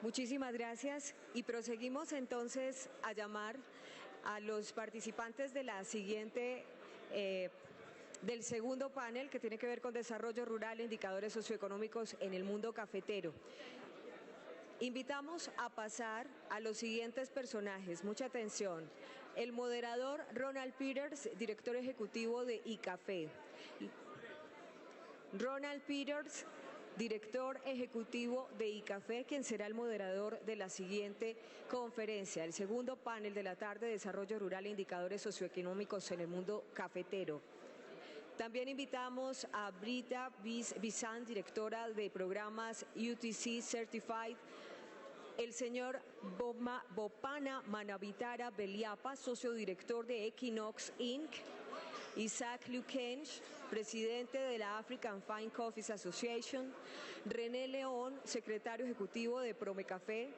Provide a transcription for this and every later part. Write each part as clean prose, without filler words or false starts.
Muchísimas gracias y proseguimos entonces a llamar a los participantes de la siguiente, del segundo panel que tiene que ver con desarrollo rural e indicadores socioeconómicos en el mundo cafetero. Invitamos a pasar a los siguientes personajes. Mucha atención. El moderador Ronald Peters, director ejecutivo de ICAFE. Ronald Peters, director ejecutivo de ICAFE, quien será el moderador de la siguiente conferencia, el segundo panel de la tarde, Desarrollo Rural e Indicadores Socioeconómicos en el Mundo Cafetero. También invitamos a Brita Bisant, directora de programas UTC Certified, el señor Bopana Manavitara Beliapa, socio director de Equinox Inc., Isaac Lukench, presidente de la African Fine Coffees Association, René León, secretario ejecutivo de Promecafé,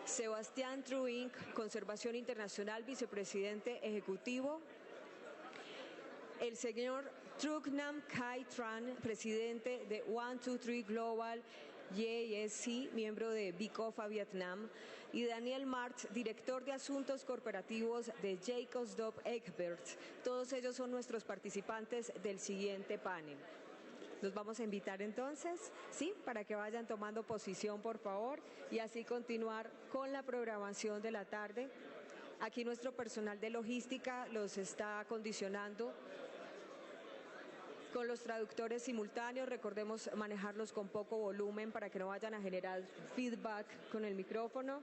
Sebastián Truink, Conservación Internacional, vicepresidente ejecutivo, el señor Truknam Khai Tran, presidente de 123 Global JSC, miembro de Bicofa Vietnam, y Daniel Martz, director de Asuntos Corporativos de Jacobs Douwe Egberts. Todos ellos son nuestros participantes del siguiente panel. Los vamos a invitar entonces, ¿sí? Para que vayan tomando posición, por favor, y así continuar con la programación de la tarde. Aquí nuestro personal de logística los está acondicionando con los traductores simultáneos. Recordemos manejarlos con poco volumen para que no vayan a generar feedback con el micrófono.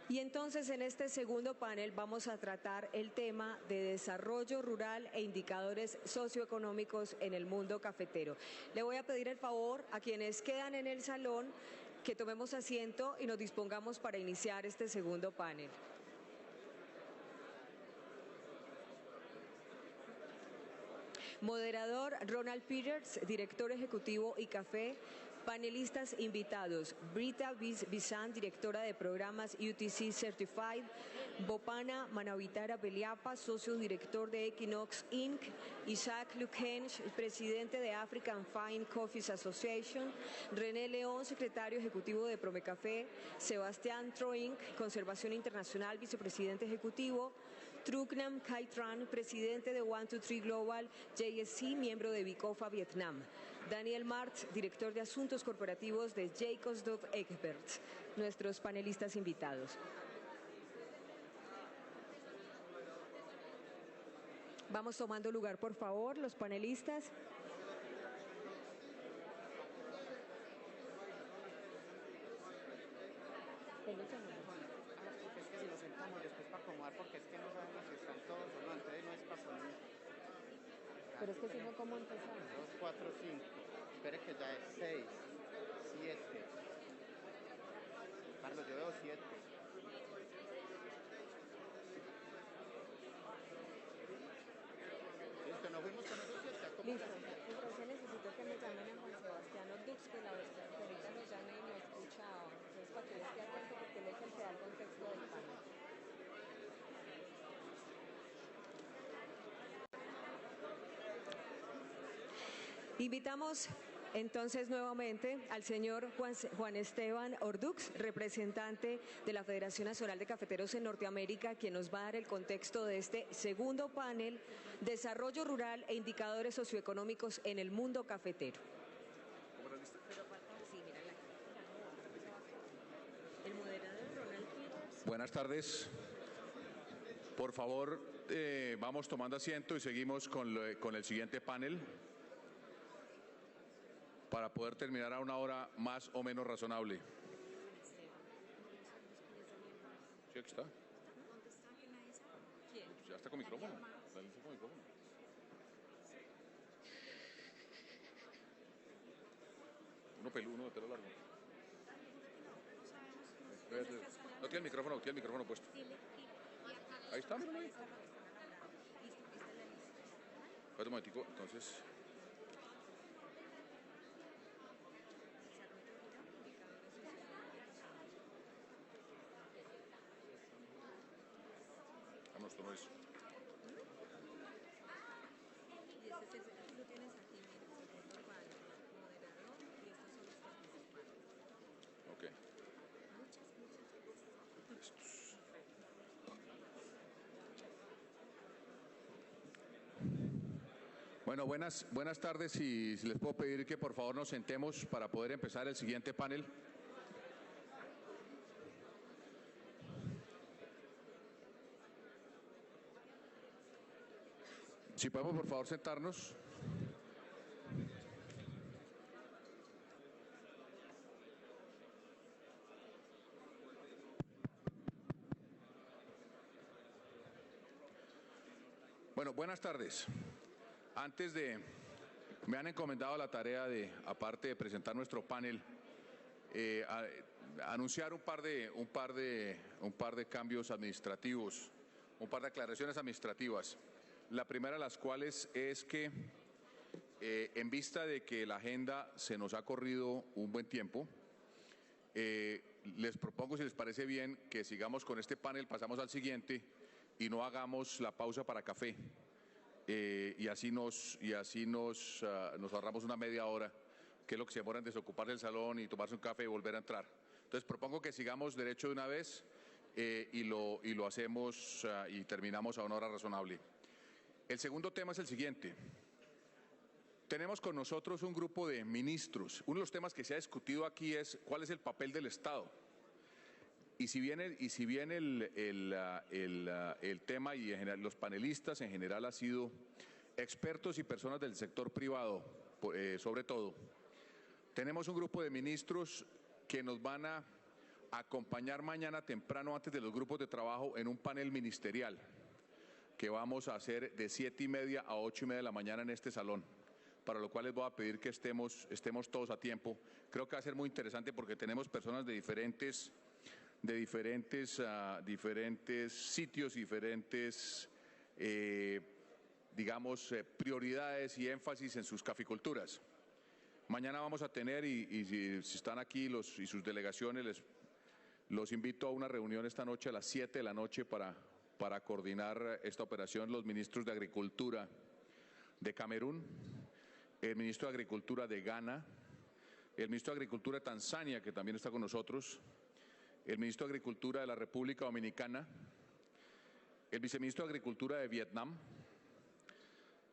Y entonces en este segundo panel vamos a tratar el tema de desarrollo rural e indicadores socioeconómicos en el mundo cafetero. Le voy a pedir el favor a quienes quedan en el salón que tomemos asiento y nos dispongamos para iniciar este segundo panel. Moderador Ronald Peters, director ejecutivo ICAFE. Panelistas invitados: Brita Bisant, directora de programas UTC Certified, Bopana Manavitara Beliapa, socio director de Equinox Inc., Isaac Lukench, presidente de African Fine Coffees Association, René León, secretario ejecutivo de Promecafé, Sebastián Truink, Conservación Internacional, vicepresidente ejecutivo, Truknam Khai Tran, presidente de 123 Global JSC, miembro de Bicofa Vietnam, Daniel Martz, director de Asuntos Corporativos de Jacobs Douwe Egberts, nuestros panelistas invitados. Vamos tomando lugar, por favor, los panelistas. Es que si nos sentamos después para acomodar, porque es que no sabemos si están todos o no, entonces no es para poner. Pero es que si no, ¿cómo empezamos? 2, 4, 5. Espere que ya es 6, 7. Carlos, yo veo 7. Listo, nos fuimos con esos 7. Listo. Entonces necesito que me llamen a Juan Sebastián Ordux, que la verdad que ahorita nos llame y nos escucha. Entonces, para que yo esté atento, porque él es el que da el contexto del panel. Invitamos entonces nuevamente al señor Juan Esteban Ordux, representante de la Federación Nacional de Cafeteros en Norteamérica, quien nos va a dar el contexto de este segundo panel, Desarrollo Rural e Indicadores Socioeconómicos en el Mundo Cafetero. El moderador Ronald Peters. Buenas tardes. Por favor, vamos tomando asiento y seguimos con el siguiente panel, para poder terminar a una hora más o menos razonable. Sí, aquí está. ¿Quién? Ya está con micrófono. Dale con micrófono. Uno peludo, uno de pelo largo. No tiene el micrófono puesto. Ahí está, míralo ahí. Espera un momentico, entonces. No, esto no es. Y ese es el, lo tienes aquí, mira, segundo panel, moderador. Bueno, buenas tardes y si les puedo pedir que por favor nos sentemos para poder empezar el siguiente panel. Si podemos por favor sentarnos. Bueno, buenas tardes. Me han encomendado la tarea de, aparte de presentar nuestro panel, anunciar un par de cambios administrativos, un par de aclaraciones administrativas. La primera de las cuales es que, en vista de que la agenda se nos ha corrido un buen tiempo, les propongo, si les parece bien, que sigamos con este panel, pasamos al siguiente y no hagamos la pausa para café. Y así nos ahorramos una media hora, que es lo que se demora en desocupar el salón y tomarse un café y volver a entrar. Entonces propongo que sigamos derecho de una vez y lo hacemos y terminamos a una hora razonable. El segundo tema es el siguiente. Tenemos con nosotros un grupo de ministros. Uno de los temas que se ha discutido aquí es cuál es el papel del Estado. Y si bien el tema y en general, los panelistas en general han sido expertos y personas del sector privado, sobre todo, tenemos un grupo de ministros que nos van a acompañar mañana temprano antes de los grupos de trabajo en un panel ministerial que vamos a hacer de 7:30 a 8:30 de la mañana en este salón, para lo cual les voy a pedir que estemos todos a tiempo. Creo que va a ser muy interesante porque tenemos personas de diferentes sitios, diferentes, prioridades y énfasis en sus caficulturas. Mañana vamos a tener, y si están aquí y sus delegaciones, los invito a una reunión esta noche a las 7 de la noche para coordinar esta operación, los ministros de Agricultura de Camerún, el ministro de Agricultura de Ghana, el ministro de Agricultura de Tanzania, que también está con nosotros, el ministro de Agricultura de la República Dominicana, el viceministro de Agricultura de Vietnam,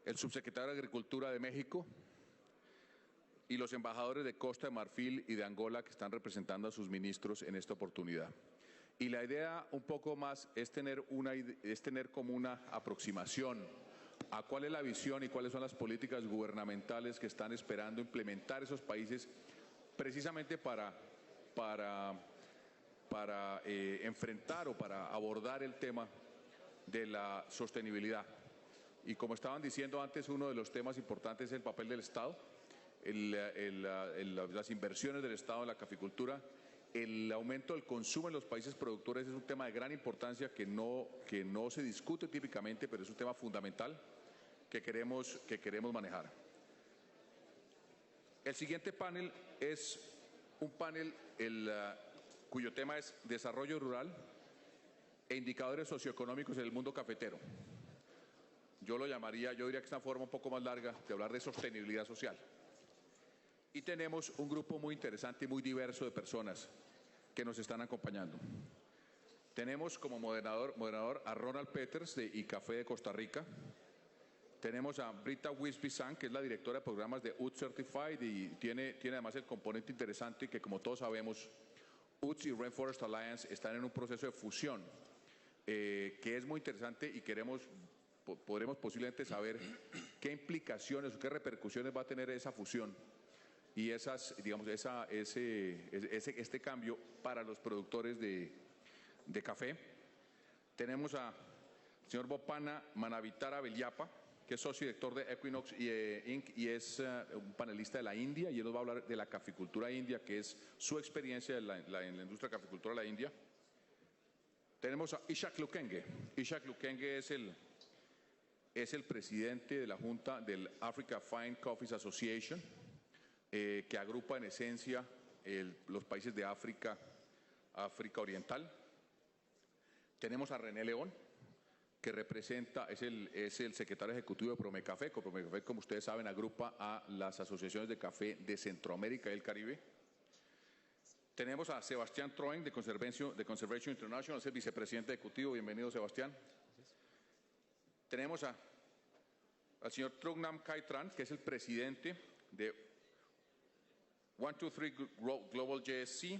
el subsecretario de Agricultura de México y los embajadores de Costa de Marfil y de Angola que están representando a sus ministros en esta oportunidad. Y la idea un poco más es tener como una aproximación a cuál es la visión y cuáles son las políticas gubernamentales que están esperando implementar esos países precisamente para enfrentar o para abordar el tema de la sostenibilidad. Y como estaban diciendo antes, uno de los temas importantes es el papel del Estado, las inversiones del Estado en la caficultura, el aumento del consumo en los países productores es un tema de gran importancia que no se discute típicamente, pero es un tema fundamental que queremos manejar. El siguiente panel es un panel cuyo tema es desarrollo rural e indicadores socioeconómicos en el mundo cafetero. Yo diría que es una forma un poco más larga de hablar de sostenibilidad social. Y tenemos un grupo muy interesante y muy diverso de personas que nos están acompañando. Tenemos como moderador a Ronald Peters de ICAFE de Costa Rica. Tenemos a Britta Wisby-Sang, que es la directora de programas de UTZ Certified y tiene además el componente interesante que, como todos sabemos, UTZ y Rainforest Alliance están en un proceso de fusión que es muy interesante y podremos posiblemente saber qué implicaciones o qué repercusiones va a tener esa fusión y este cambio para los productores de café. Tenemos al señor Bopana Manavitara Belyapa, que es socio director de Equinox Inc. y es un panelista de la India, y él nos va a hablar de la caficultura india, que es su experiencia en la industria caficultura de la India. Tenemos a Ishak Lukenge. Ishak Lukenge es el presidente de la Junta del Africa Fine Coffees Association, que agrupa en esencia los países de África Oriental. Tenemos a René León, que es el secretario ejecutivo de Promecafé. Promecafé, como ustedes saben, agrupa a las asociaciones de café de Centroamérica y el Caribe. Tenemos a Sebastián Troen de Conservation International, es el vicepresidente ejecutivo. Bienvenido, Sebastián. Tenemos al señor Trugnam Kaitran, que es el presidente de 123 Global JSC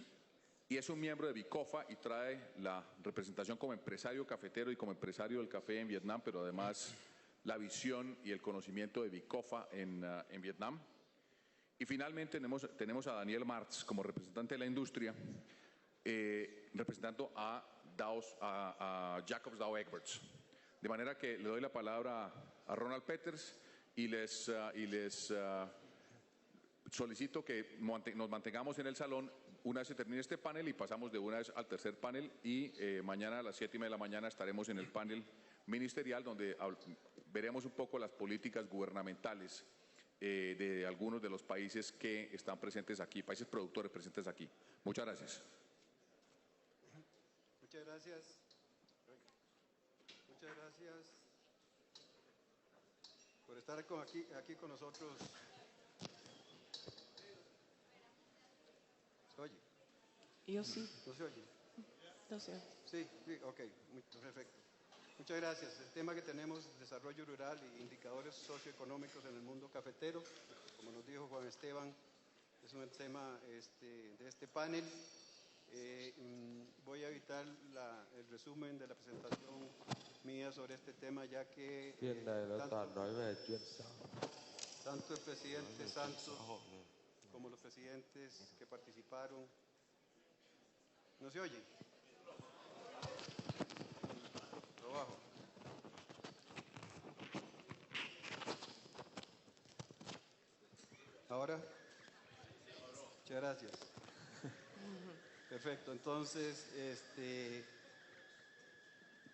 y es un miembro de Bicofa y trae la representación como empresario cafetero y como empresario del café en Vietnam, pero además la visión y el conocimiento de Bicofa en Vietnam. Y finalmente tenemos a Daniel Martz como representante de la industria, representando a Jacobs Douwe Egberts. De manera que le doy la palabra a Ronald Peters y les solicito que nos mantengamos en el salón una vez se termine este panel y pasamos de una vez al tercer panel y mañana a las 7:30 de la mañana estaremos en el panel ministerial donde veremos un poco las políticas gubernamentales de algunos de los países que están presentes aquí, países productores presentes aquí. Muchas gracias. Muchas gracias. Muchas gracias por estar aquí con nosotros. ¿Se oye? Yo sí. ¿No se oye? No sé. Sí, ok, perfecto. Muchas gracias. El tema que tenemos es desarrollo rural e indicadores socioeconómicos en el mundo cafetero. Como nos dijo Juan Esteban, es un tema de este panel. Voy a evitar el resumen de la presentación mía sobre este tema, ya que tanto el presidente Santos como los presidentes que participaron. ¿No se oye? Trabajo. ¿Ahora? Muchas gracias. Perfecto, entonces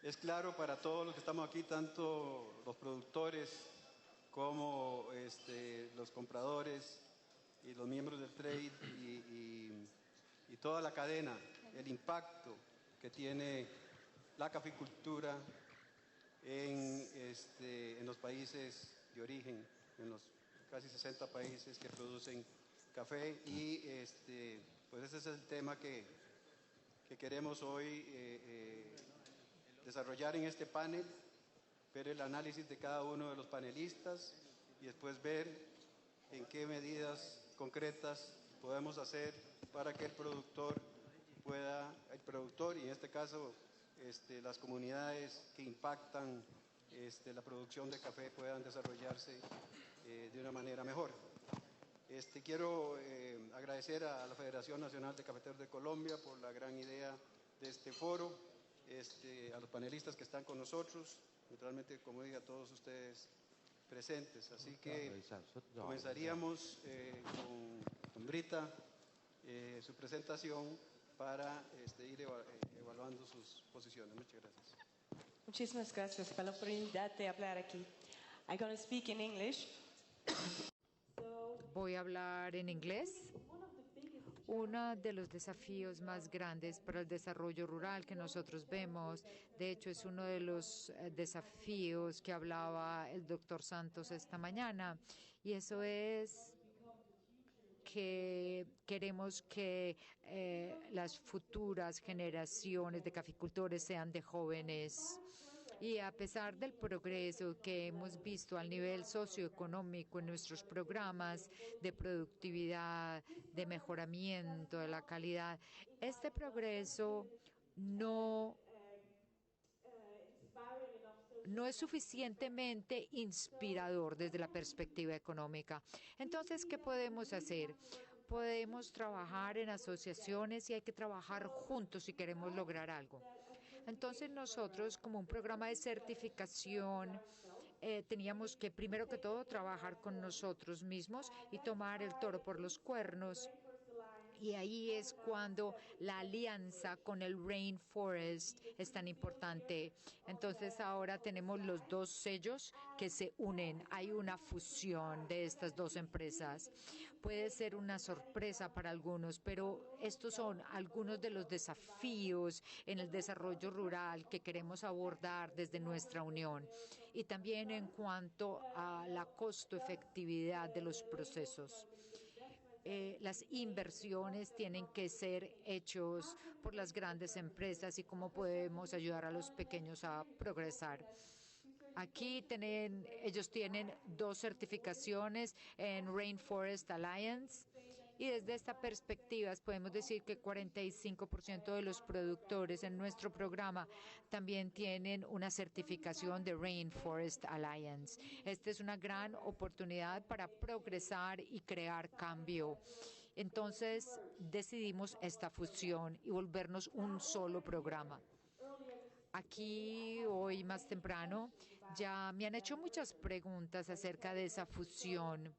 es claro para todos los que estamos aquí, tanto los productores como los compradores y los miembros del trade y toda la cadena, el impacto que tiene la caficultura en los países de origen, en los casi 60 países que producen café y pues ese es el tema que queremos hoy desarrollar en este panel, ver el análisis de cada uno de los panelistas y después ver en qué medidas concretas podemos hacer para que el productor y en este caso las comunidades que impactan la producción de café puedan desarrollarse de una manera mejor. Quiero agradecer a la Federación Nacional de Cafeteros de Colombia por la gran idea de este foro, a los panelistas que están con nosotros, naturalmente, como dije, a todos ustedes presentes. Así que comenzaríamos con Brita su presentación para ir evaluando sus posiciones. Muchas gracias. Muchísimas gracias por la oportunidad de hablar aquí. I'm going to speak in English. Voy a hablar en inglés. Uno de los desafíos más grandes para el desarrollo rural que nosotros vemos, de hecho es uno de los desafíos que hablaba el doctor Santos esta mañana, y eso es que queremos que las futuras generaciones de caficultores sean de jóvenes. Y a pesar del progreso que hemos visto al nivel socioeconómico en nuestros programas de productividad, de mejoramiento de la calidad, este progreso no es suficientemente inspirador desde la perspectiva económica. Entonces, ¿qué podemos hacer? Podemos trabajar en asociaciones y hay que trabajar juntos si queremos lograr algo. Entonces nosotros, como un programa de certificación, teníamos que, primero que todo, trabajar con nosotros mismos y tomar el toro por los cuernos. Y ahí es cuando la alianza con el Rainforest es tan importante. Entonces ahora tenemos los dos sellos que se unen. Hay una fusión de estas dos empresas. Puede ser una sorpresa para algunos, pero estos son algunos de los desafíos en el desarrollo rural que queremos abordar desde nuestra unión. Y también en cuanto a la costo-efectividad de los procesos. Las inversiones tienen que ser hechas por las grandes empresas y cómo podemos ayudar a los pequeños a progresar. Aquí ellos tienen 2 certificaciones en Rainforest Alliance. Y desde esta perspectiva podemos decir que 45% de los productores en nuestro programa también tienen una certificación de Rainforest Alliance. Esta es una gran oportunidad para progresar y crear cambio. Entonces decidimos esta fusión y volvernos un solo programa. Aquí, hoy más temprano, ya me han hecho muchas preguntas acerca de esa fusión.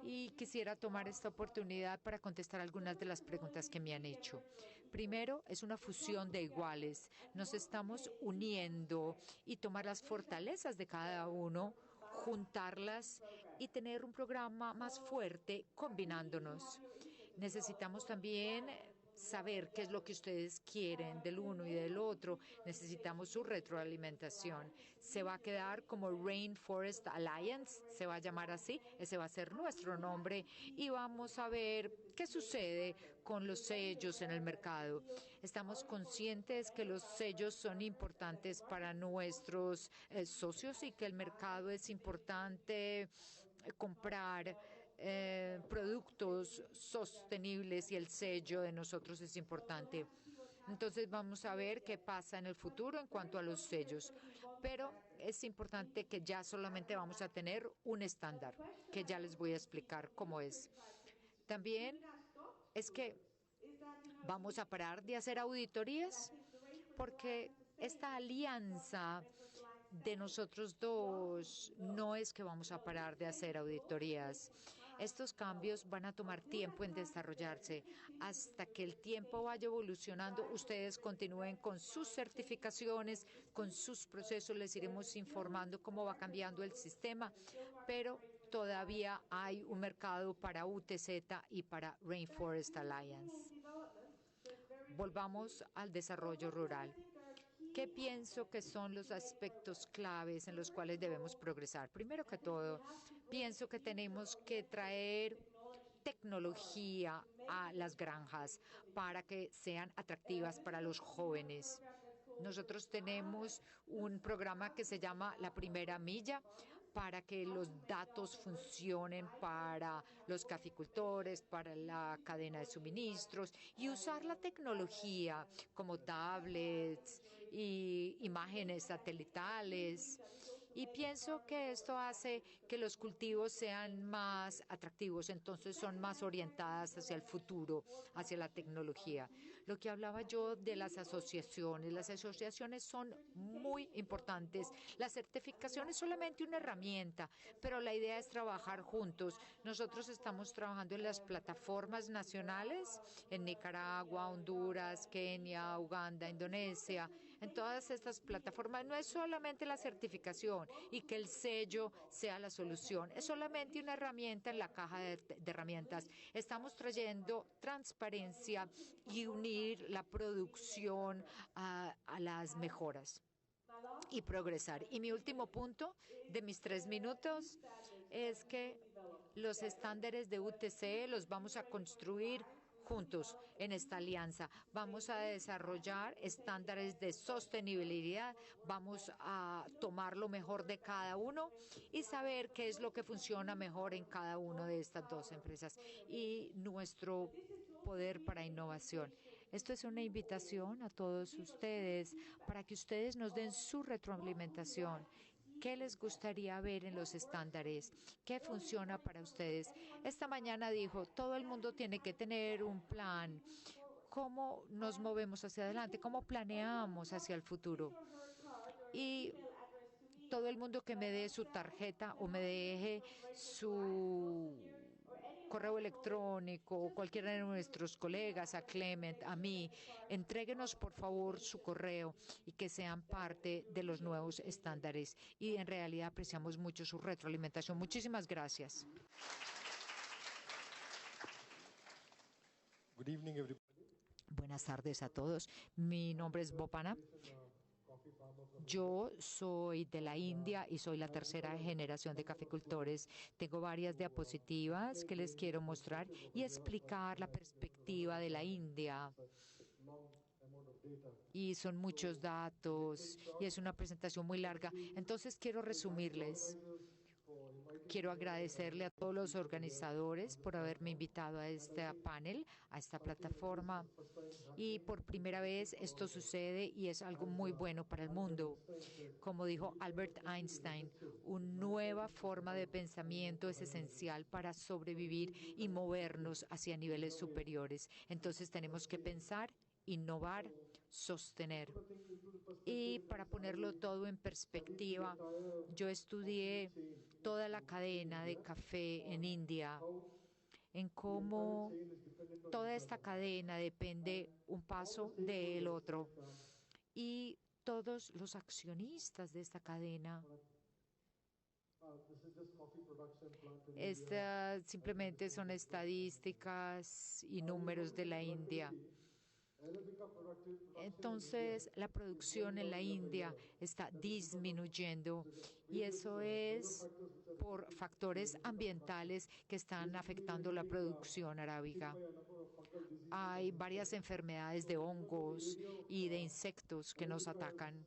Y quisiera tomar esta oportunidad para contestar algunas de las preguntas que me han hecho. Primero, es una fusión de iguales. Nos estamos uniendo y tomar las fortalezas de cada uno, juntarlas y tener un programa más fuerte combinándonos. Necesitamos también saber qué es lo que ustedes quieren del uno y del otro. Necesitamos su retroalimentación. Se va a quedar como Rainforest Alliance, se va a llamar así, ese va a ser nuestro nombre y vamos a ver qué sucede con los sellos en el mercado. Estamos conscientes que los sellos son importantes para nuestros socios y que el mercado es importante comprar productos sostenibles y el sello de nosotros es importante. Entonces vamos a ver qué pasa en el futuro en cuanto a los sellos. Pero es importante que ya solamente vamos a tener un estándar, que ya les voy a explicar cómo es. También es que vamos a parar de hacer auditorías porque esta alianza de nosotros dos no es que vamos a parar de hacer auditorías. Estos cambios van a tomar tiempo en desarrollarse. Hasta que el tiempo vaya evolucionando, ustedes continúen con sus certificaciones, con sus procesos. Les iremos informando cómo va cambiando el sistema, pero todavía hay un mercado para UTZ y para Rainforest Alliance. Volvamos al desarrollo rural. ¿Qué pienso que son los aspectos claves en los cuales debemos progresar? Primero que todo, pienso que tenemos que traer tecnología a las granjas para que sean atractivas para los jóvenes. Nosotros tenemos un programa que se llama La Primera Milla para que los datos funcionen para los caficultores, para la cadena de suministros y usar la tecnología como tablets y imágenes satelitales. Y pienso que esto hace que los cultivos sean más atractivos, entonces son más orientadas hacia el futuro, hacia la tecnología. Lo que hablaba yo de las asociaciones son muy importantes. La certificación es solamente una herramienta, pero la idea es trabajar juntos. Nosotros estamos trabajando en las plataformas nacionales, en Nicaragua, Honduras, Kenia, Uganda, Indonesia. En todas estas plataformas no es solamente la certificación y que el sello sea la solución, es solamente una herramienta en la caja de herramientas. Estamos trayendo transparencia y unir la producción a las mejoras y progresar. Y mi último punto de mis 3 minutos es que los estándares de UTC los vamos a construir juntos en esta alianza. Vamos a desarrollar estándares de sostenibilidad, vamos a tomar lo mejor de cada uno y saber qué es lo que funciona mejor en cada una de estas 2 empresas y nuestro poder para innovación. Esto es una invitación a todos ustedes para que ustedes nos den su retroalimentación. ¿Qué les gustaría ver en los estándares? ¿Qué funciona para ustedes? Esta mañana dijo, todo el mundo tiene que tener un plan. ¿Cómo nos movemos hacia adelante? ¿Cómo planeamos hacia el futuro? Y todo el mundo que me dé su tarjeta o me deje su correo electrónico o cualquiera de nuestros colegas, a Clement, a mí, entréguenos por favor su correo y que sean parte de los nuevos estándares. Y en realidad apreciamos mucho su retroalimentación. Muchísimas gracias. Good evening, everybody. Buenas tardes a todos. Mi nombre es Bopana. Yo soy de la India y soy la 3ª generación de caficultores. Tengo varias diapositivas que les quiero mostrar y explicar la perspectiva de la India. y son muchos datos y es una presentación muy larga. Entonces quiero resumirles. Quiero agradecerle a todos los organizadores por haberme invitado a este panel, a esta plataforma. Y por primera vez esto sucede y es algo muy bueno para el mundo. Como dijo Albert Einstein, una nueva forma de pensamiento es esencial para sobrevivir y movernos hacia niveles superiores. Entonces tenemos que pensar, innovar, sostener. Y para ponerlo todo en perspectiva, yo estudié toda la cadena de café en India, en cómo toda esta cadena depende un paso del otro. Y todos los accionistas de esta cadena, estas simplemente son estadísticas y números de la India. Entonces, la producción en la India está disminuyendo y eso es por factores ambientales que están afectando la producción arábiga. Hay varias enfermedades de hongos y de insectos que nos atacan.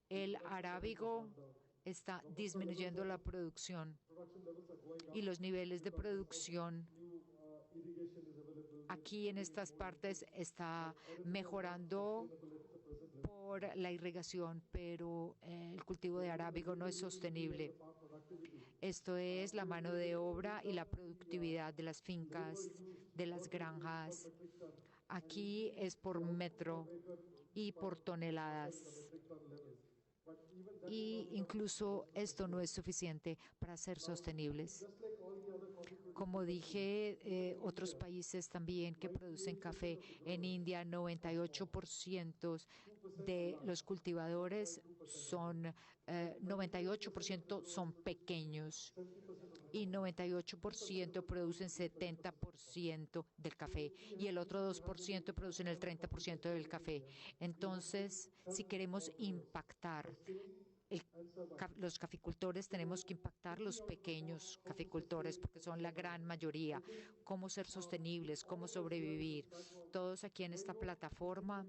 El arábigo está disminuyendo la producción y los niveles de producción aquí en estas partes está mejorando por la irrigación, pero el cultivo de arábigo no es sostenible. Esto es la mano de obra y la productividad de las fincas, de las granjas. Aquí es por metro y por toneladas. Y incluso esto no es suficiente para ser sostenibles. Como dije, otros países también que producen café. En India, 98% de los cultivadores son 98% son pequeños y 98% producen 70% del café y el otro 2% producen el 30% del café. Entonces, si queremos impactar los caficultores, tenemos que impactar los pequeños caficultores porque son la gran mayoría. Cómo ser sostenibles, cómo sobrevivir. Todos aquí en esta plataforma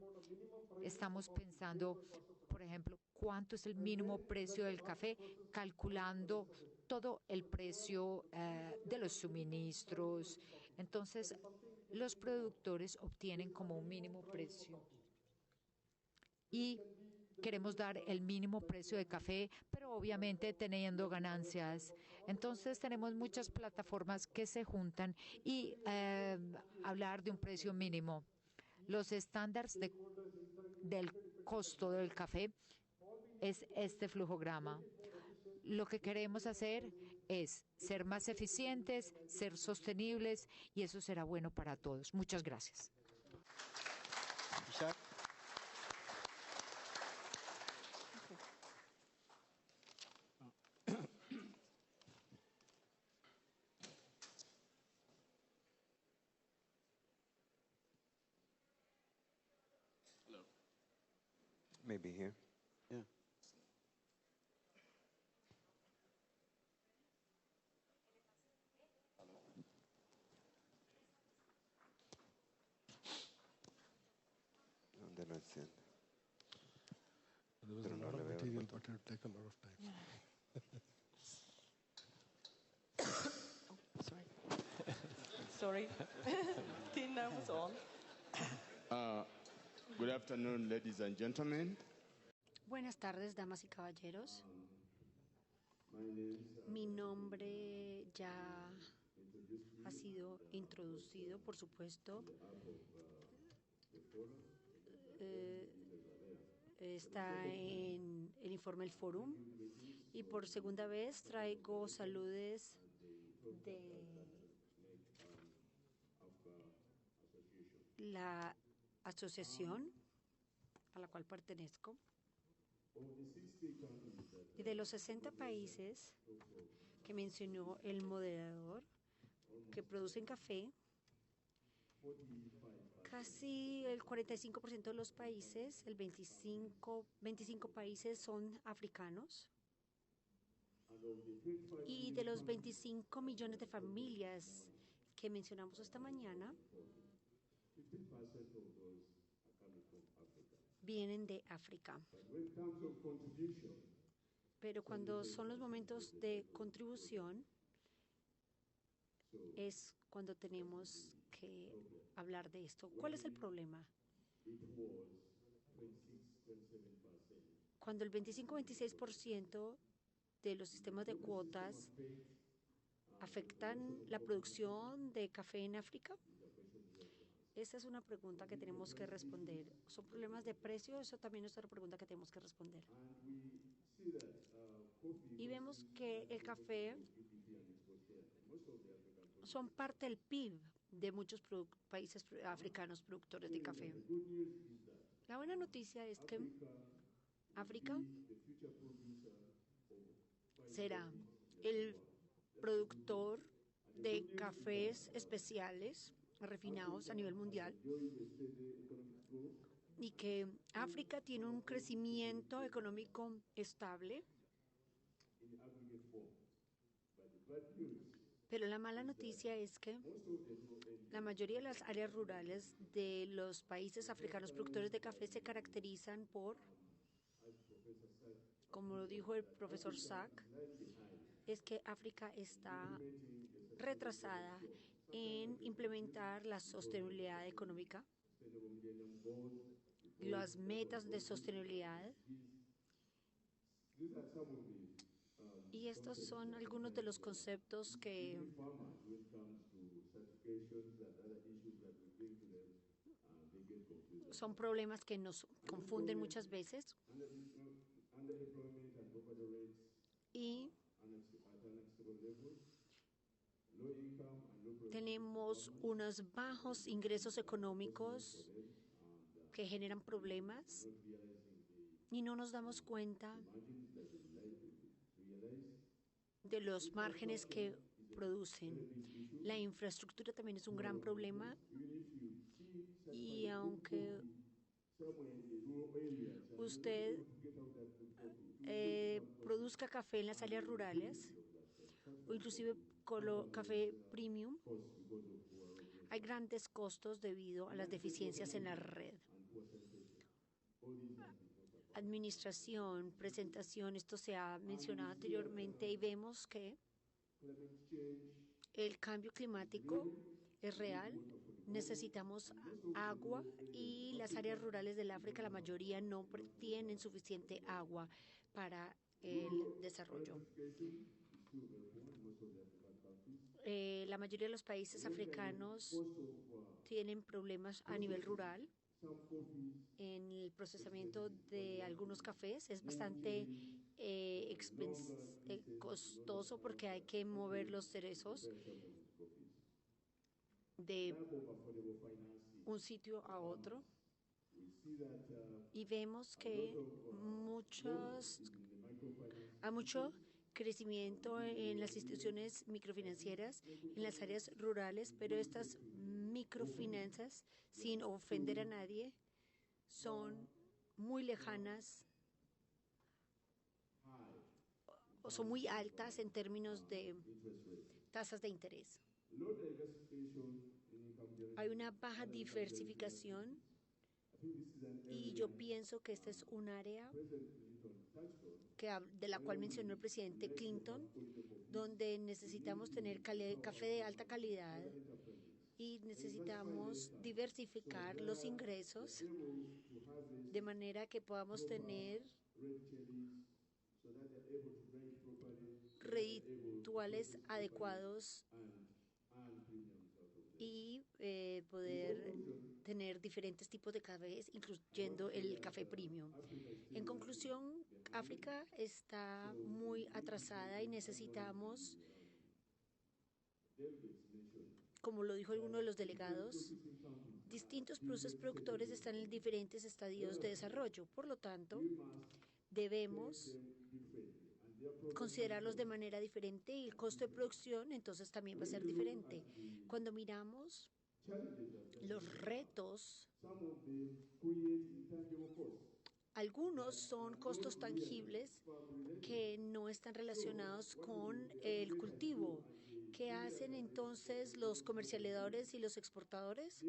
estamos pensando, por ejemplo, cuánto es el mínimo precio del café, calculando todo el precio de los suministros. Entonces, los productores obtienen como un mínimo precio. Y queremos dar el mínimo precio de café, pero obviamente teniendo ganancias. Entonces tenemos muchas plataformas que se juntan y hablar de un precio mínimo. Los estándares del costo del café es este flujograma. Lo que queremos hacer es ser más eficientes, ser sostenibles y eso será bueno para todos. Muchas gracias. Maybe here. Yeah. ¿Dónde lo enciende? There was a lot of material, but it would take a lot of time. Sorry. Tina was on. Good afternoon, ladies and gentlemen. Buenas tardes, damas y caballeros. Mi nombre ya ha sido introducido, por supuesto. Está en el informe del Fórum y por segunda vez traigo saludes de la asociación a la cual pertenezco. Y de los 60 países que mencionó el moderador que producen café, casi el 45% de los países, el 25 países son africanos. Y de los 25 millones de familias que mencionamos esta mañana, vienen de África. Pero cuando son los momentos de contribución, es cuando tenemos que hablar de esto. ¿Cuál es el problema? Cuando el 25-26% de los sistemas de cuotas afectan la producción de café en África. Esa es una pregunta que tenemos que responder. ¿Son problemas de precio? Eso también es otra pregunta que tenemos que responder. Y vemos que el café son parte del PIB de muchos países africanos productores de café. La buena noticia es que África será el productor de cafés especiales refinados a nivel mundial y que África tiene un crecimiento económico estable. Pero la mala noticia es que la mayoría de las áreas rurales de los países africanos productores de café se caracterizan por, como lo dijo el profesor Sack, es que África está retrasada en implementar la sostenibilidad económica, las metas de sostenibilidad. Y estos son algunos de los conceptos que son problemas que nos confunden muchas veces. Y tenemos unos bajos ingresos económicos que generan problemas y no nos damos cuenta de los márgenes que producen. La infraestructura también es un gran problema y aunque usted produzca café en las áreas rurales o inclusive café premium, hay grandes costos debido a las deficiencias en la red. Administración, presentación, esto se ha mencionado anteriormente y vemos que el cambio climático es real. Necesitamos agua y las áreas rurales del África, la mayoría no tienen suficiente agua para el desarrollo. La mayoría de los países africanos tienen problemas a nivel rural. En el procesamiento de algunos cafés es bastante costoso porque hay que mover los cerezos de un sitio a otro. Y vemos que hay mucho crecimiento en las instituciones microfinancieras en las áreas rurales, pero estas microfinanzas, sin ofender a nadie, son muy lejanas o son muy altas en términos de tasas de interés. Hay una baja diversificación y yo pienso que esta es un área de la cual mencionó el presidente Clinton, donde necesitamos tener café de alta calidad y necesitamos diversificar los ingresos de manera que podamos tener rituales adecuados y poder tener diferentes tipos de cafés, incluyendo el café premium. En conclusión, África está muy atrasada y necesitamos, como lo dijo alguno de los delegados, distintos procesos productores están en diferentes estadios de desarrollo. Por lo tanto, debemos considerarlos de manera diferente y el costo de producción entonces también va a ser diferente. Cuando miramos los retos, algunos son costos tangibles que no están relacionados con el cultivo, ¿Qué hacen entonces los comercializadores y los exportadores?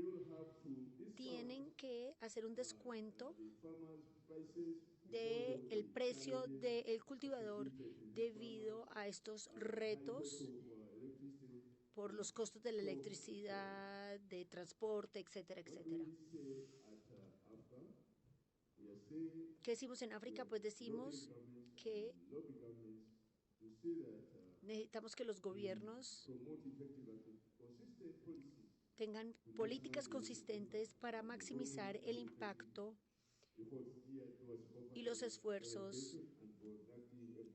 Tienen que hacer un descuento del precio del cultivador debido a estos retos por los costos de la electricidad, de transporte, etcétera, etcétera. ¿Qué decimos en África? Pues decimos que necesitamos que los gobiernos tengan políticas consistentes para maximizar el impacto y los esfuerzos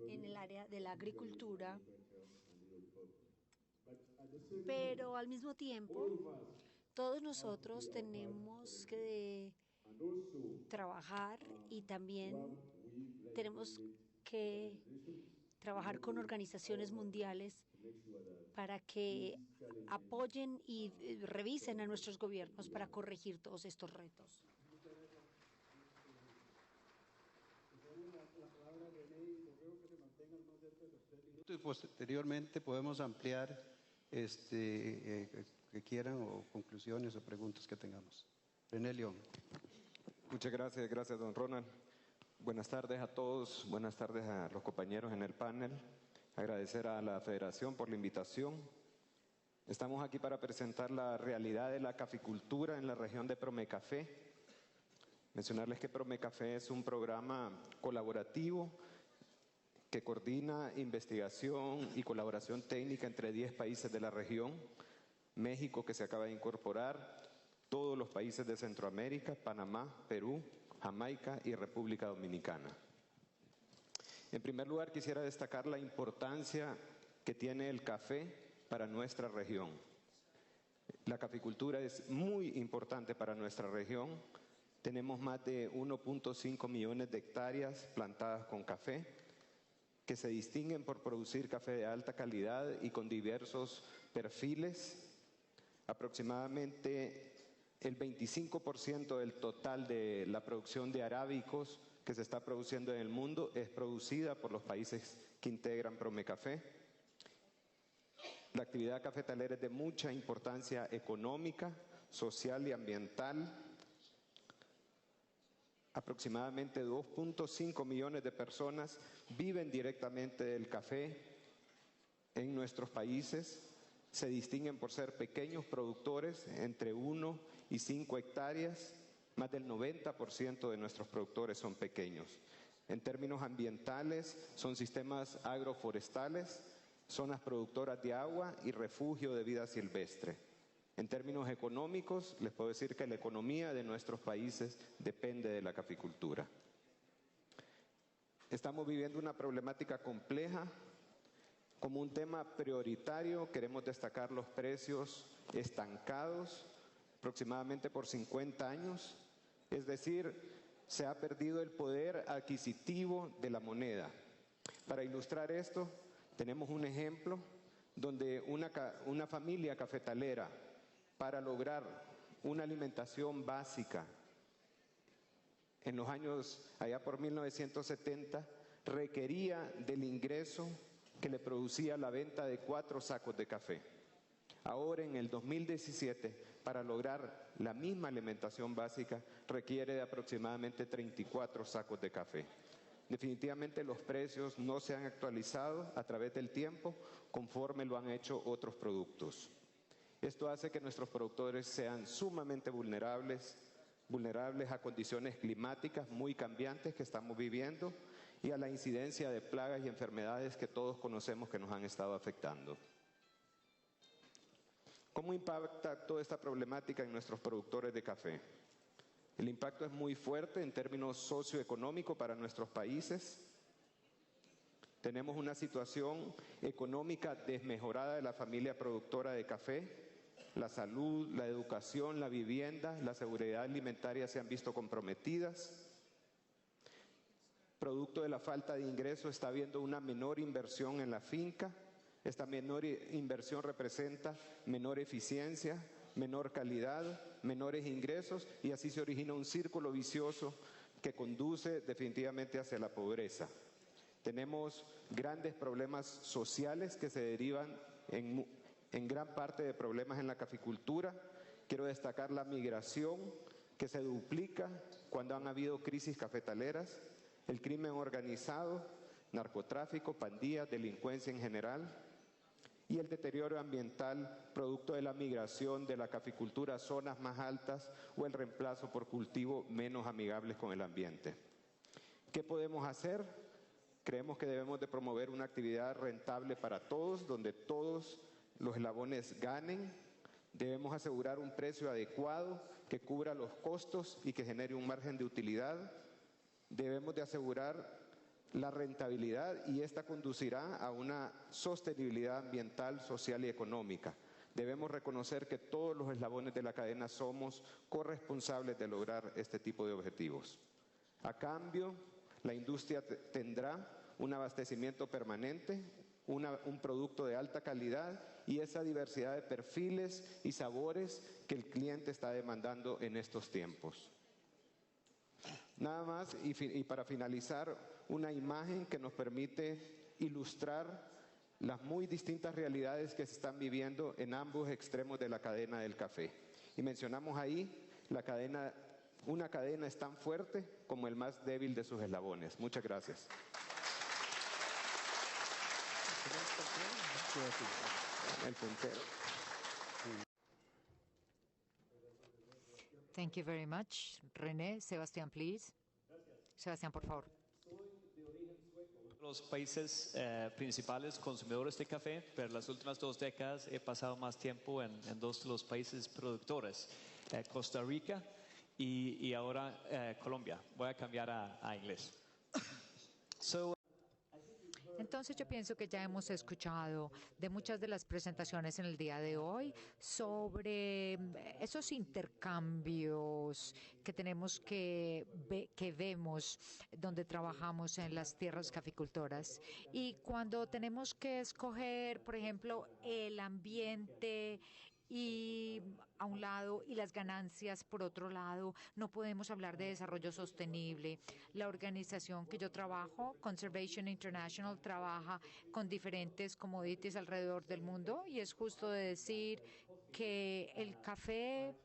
en el área de la agricultura, pero al mismo tiempo todos nosotros tenemos que trabajar y también tenemos que trabajar con organizaciones mundiales para que apoyen y revisen a nuestros gobiernos para corregir todos estos retos. Y posteriormente podemos ampliar que quieran o conclusiones o preguntas que tengamos. René León. Muchas gracias, gracias don Ronald. Buenas tardes a todos, buenas tardes a los compañeros en el panel. Agradecer a la Federación por la invitación. Estamos aquí para presentar la realidad de la caficultura en la región de Promecafé. Mencionarles que Promecafé es un programa colaborativo que coordina investigación y colaboración técnica entre 10 países de la región, México, que se acaba de incorporar, todos los países de Centroamérica, Panamá, Perú, Jamaica y República Dominicana. En primer lugar, quisiera destacar la importancia que tiene el café para nuestra región. La caficultura es muy importante para nuestra región. Tenemos más de 1.5 millones de hectáreas plantadas con café, que se distinguen por producir café de alta calidad y con diversos perfiles. Aproximadamente el 25% del total de la producción de arábicos que se está produciendo en el mundo es producida por los países que integran Promecafé. La actividad cafetalera es de mucha importancia económica, social y ambiental. Aproximadamente 2.5 millones de personas viven directamente del café en nuestros países. Se distinguen por ser pequeños productores, entre 1 y 5 hectáreas. Más del 90% de nuestros productores son pequeños. En términos ambientales, son sistemas agroforestales, zonas productoras de agua y refugio de vida silvestre. En términos económicos, les puedo decir que la economía de nuestros países depende de la caficultura. Estamos viviendo una problemática compleja. Como un tema prioritario, queremos destacar los precios estancados, aproximadamente por 50 años. Es decir, se ha perdido el poder adquisitivo de la moneda. Para ilustrar esto, tenemos un ejemplo donde una familia cafetalera, para lograr una alimentación básica en los años allá por 1970, requería del ingreso que le producía la venta de 4 sacos de café. Ahora, en el 2017, para lograr la misma alimentación básica, requiere de aproximadamente 34 sacos de café. Definitivamente los precios no se han actualizado a través del tiempo conforme lo han hecho otros productos. Esto hace que nuestros productores sean sumamente vulnerables a condiciones climáticas muy cambiantes que estamos viviendo y a la incidencia de plagas y enfermedades que todos conocemos que nos han estado afectando. ¿Cómo impacta toda esta problemática en nuestros productores de café? El impacto es muy fuerte en términos socioeconómicos para nuestros países. Tenemos una situación económica desmejorada de la familia productora de café. La salud, la educación, la vivienda, la seguridad alimentaria se han visto comprometidas. Producto de la falta de ingresos está habiendo una menor inversión en la finca. Esta menor inversión representa menor eficiencia, menor calidad, menores ingresos y así se origina un círculo vicioso que conduce definitivamente hacia la pobreza. Tenemos grandes problemas sociales que se derivan en gran parte de problemas en la caficultura. Quiero destacar la migración que se duplica cuando han habido crisis cafetaleras, el crimen organizado, narcotráfico, pandillas, delincuencia en general y el deterioro ambiental producto de la migración de la caficultura a zonas más altas o el reemplazo por cultivos menos amigables con el ambiente. ¿Qué podemos hacer? Creemos que debemos de promover una actividad rentable para todos, donde todos los eslabones ganen. Debemos asegurar un precio adecuado que cubra los costos y que genere un margen de utilidad. Debemos de asegurar la rentabilidad y esta conducirá a una sostenibilidad ambiental, social y económica. Debemos reconocer que todos los eslabones de la cadena somos corresponsables de lograr este tipo de objetivos. A cambio, la industria tendrá un abastecimiento permanente, un producto de alta calidad y esa diversidad de perfiles y sabores que el cliente está demandando en estos tiempos. Nada más y para finalizar, una imagen que nos permite ilustrar las muy distintas realidades que se están viviendo en ambos extremos de la cadena del café. Y mencionamos ahí una cadena es tan fuerte como el más débil de sus eslabones. Muchas gracias. El puntero. Thank you very much. René, Sebastián, please. Sebastián, por favor. Los países principales consumidores de café, pero las últimas 2 décadas he pasado más tiempo en 2 de los países productores, Costa Rica y ahora Colombia. Voy a cambiar a inglés. Entonces yo pienso que ya hemos escuchado de muchas de las presentaciones en el día de hoy sobre esos intercambios que tenemos que vemos donde trabajamos en las tierras caficultoras. Y cuando tenemos que escoger, por ejemplo, el ambiente y a un lado y las ganancias por otro lado, no podemos hablar de desarrollo sostenible. La organización que yo trabajo, Conservation International, trabaja con diferentes commodities alrededor del mundo y es justo de decir que el café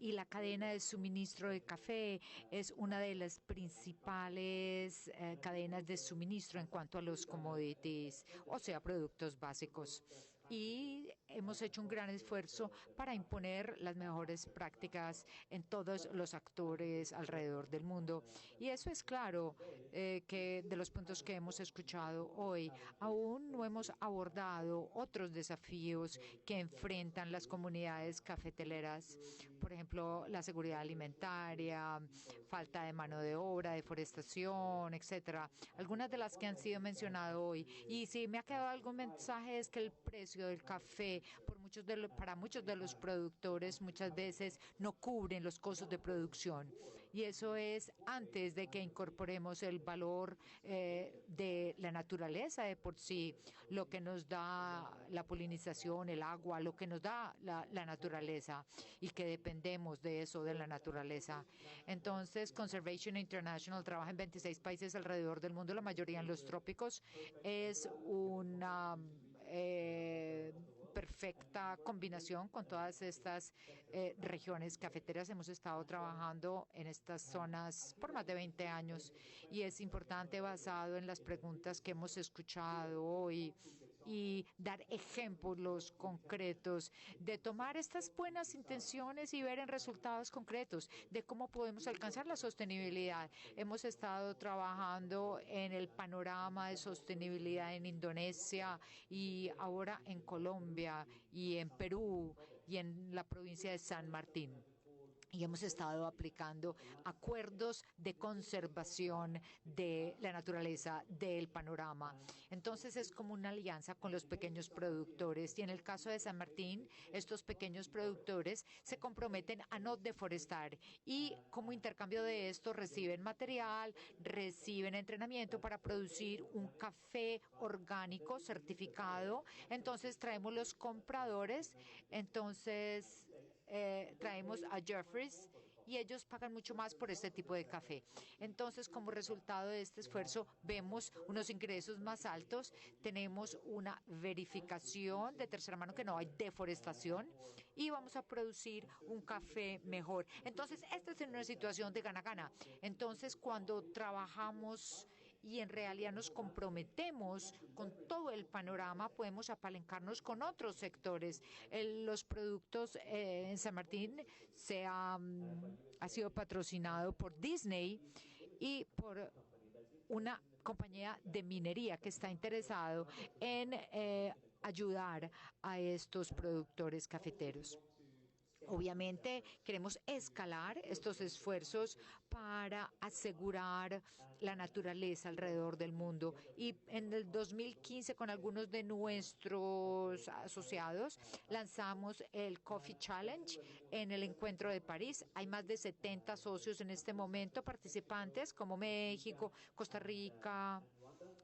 y la cadena de suministro de café es una de las principales cadenas de suministro en cuanto a los commodities, o sea, productos básicos. Y hemos hecho un gran esfuerzo para imponer las mejores prácticas en todos los actores alrededor del mundo. Y eso es claro que de los puntos que hemos escuchado hoy, aún no hemos abordado otros desafíos que enfrentan las comunidades cafeteleras, por ejemplo, la seguridad alimentaria, falta de mano de obra, deforestación, etcétera. Algunas de las que han sido mencionadas hoy. Y si me ha quedado algún mensaje es que el precio del café para muchos de los productores muchas veces no cubren los costos de producción. Y eso es antes de que incorporemos el valor de la naturaleza de por sí, lo que nos da la polinización, el agua, lo que nos da la naturaleza y que dependemos de eso, de la naturaleza. Entonces, Conservation International trabaja en 26 países alrededor del mundo, la mayoría en los trópicos. Es una perfecta combinación con todas estas regiones cafeteras. Hemos estado trabajando en estas zonas por más de 20 años y es importante, basado en las preguntas que hemos escuchado hoy, y dar ejemplos concretos de tomar estas buenas intenciones y ver en resultados concretos de cómo podemos alcanzar la sostenibilidad. Hemos estado trabajando en el panorama de sostenibilidad en Indonesia y ahora en Colombia y en Perú y en la provincia de San Martín. Y hemos estado aplicando acuerdos de conservación de la naturaleza, del panorama. Entonces es como una alianza con los pequeños productores. Y en el caso de San Martín, estos pequeños productores se comprometen a no deforestar. Y como intercambio de esto reciben material, reciben entrenamiento para producir un café orgánico certificado. Entonces traemos los compradores. Entonces traemos a Jeffries y ellos pagan mucho más por este tipo de café. Entonces, como resultado de este esfuerzo, vemos unos ingresos más altos, tenemos una verificación de tercera mano que no hay deforestación y vamos a producir un café mejor. Entonces, esta es una situación de gana-gana. Entonces, cuando trabajamos y en realidad nos comprometemos con todo el panorama, podemos apalancarnos con otros sectores. Los productos en San Martín ha sido patrocinado por Disney y por una compañía de minería que está interesado en ayudar a estos productores cafeteros. Obviamente queremos escalar estos esfuerzos para asegurar la naturaleza alrededor del mundo. Y en el 2015, con algunos de nuestros asociados, lanzamos el Coffee Challenge en el encuentro de París. Hay más de 70 socios en este momento, participantes como México, Costa Rica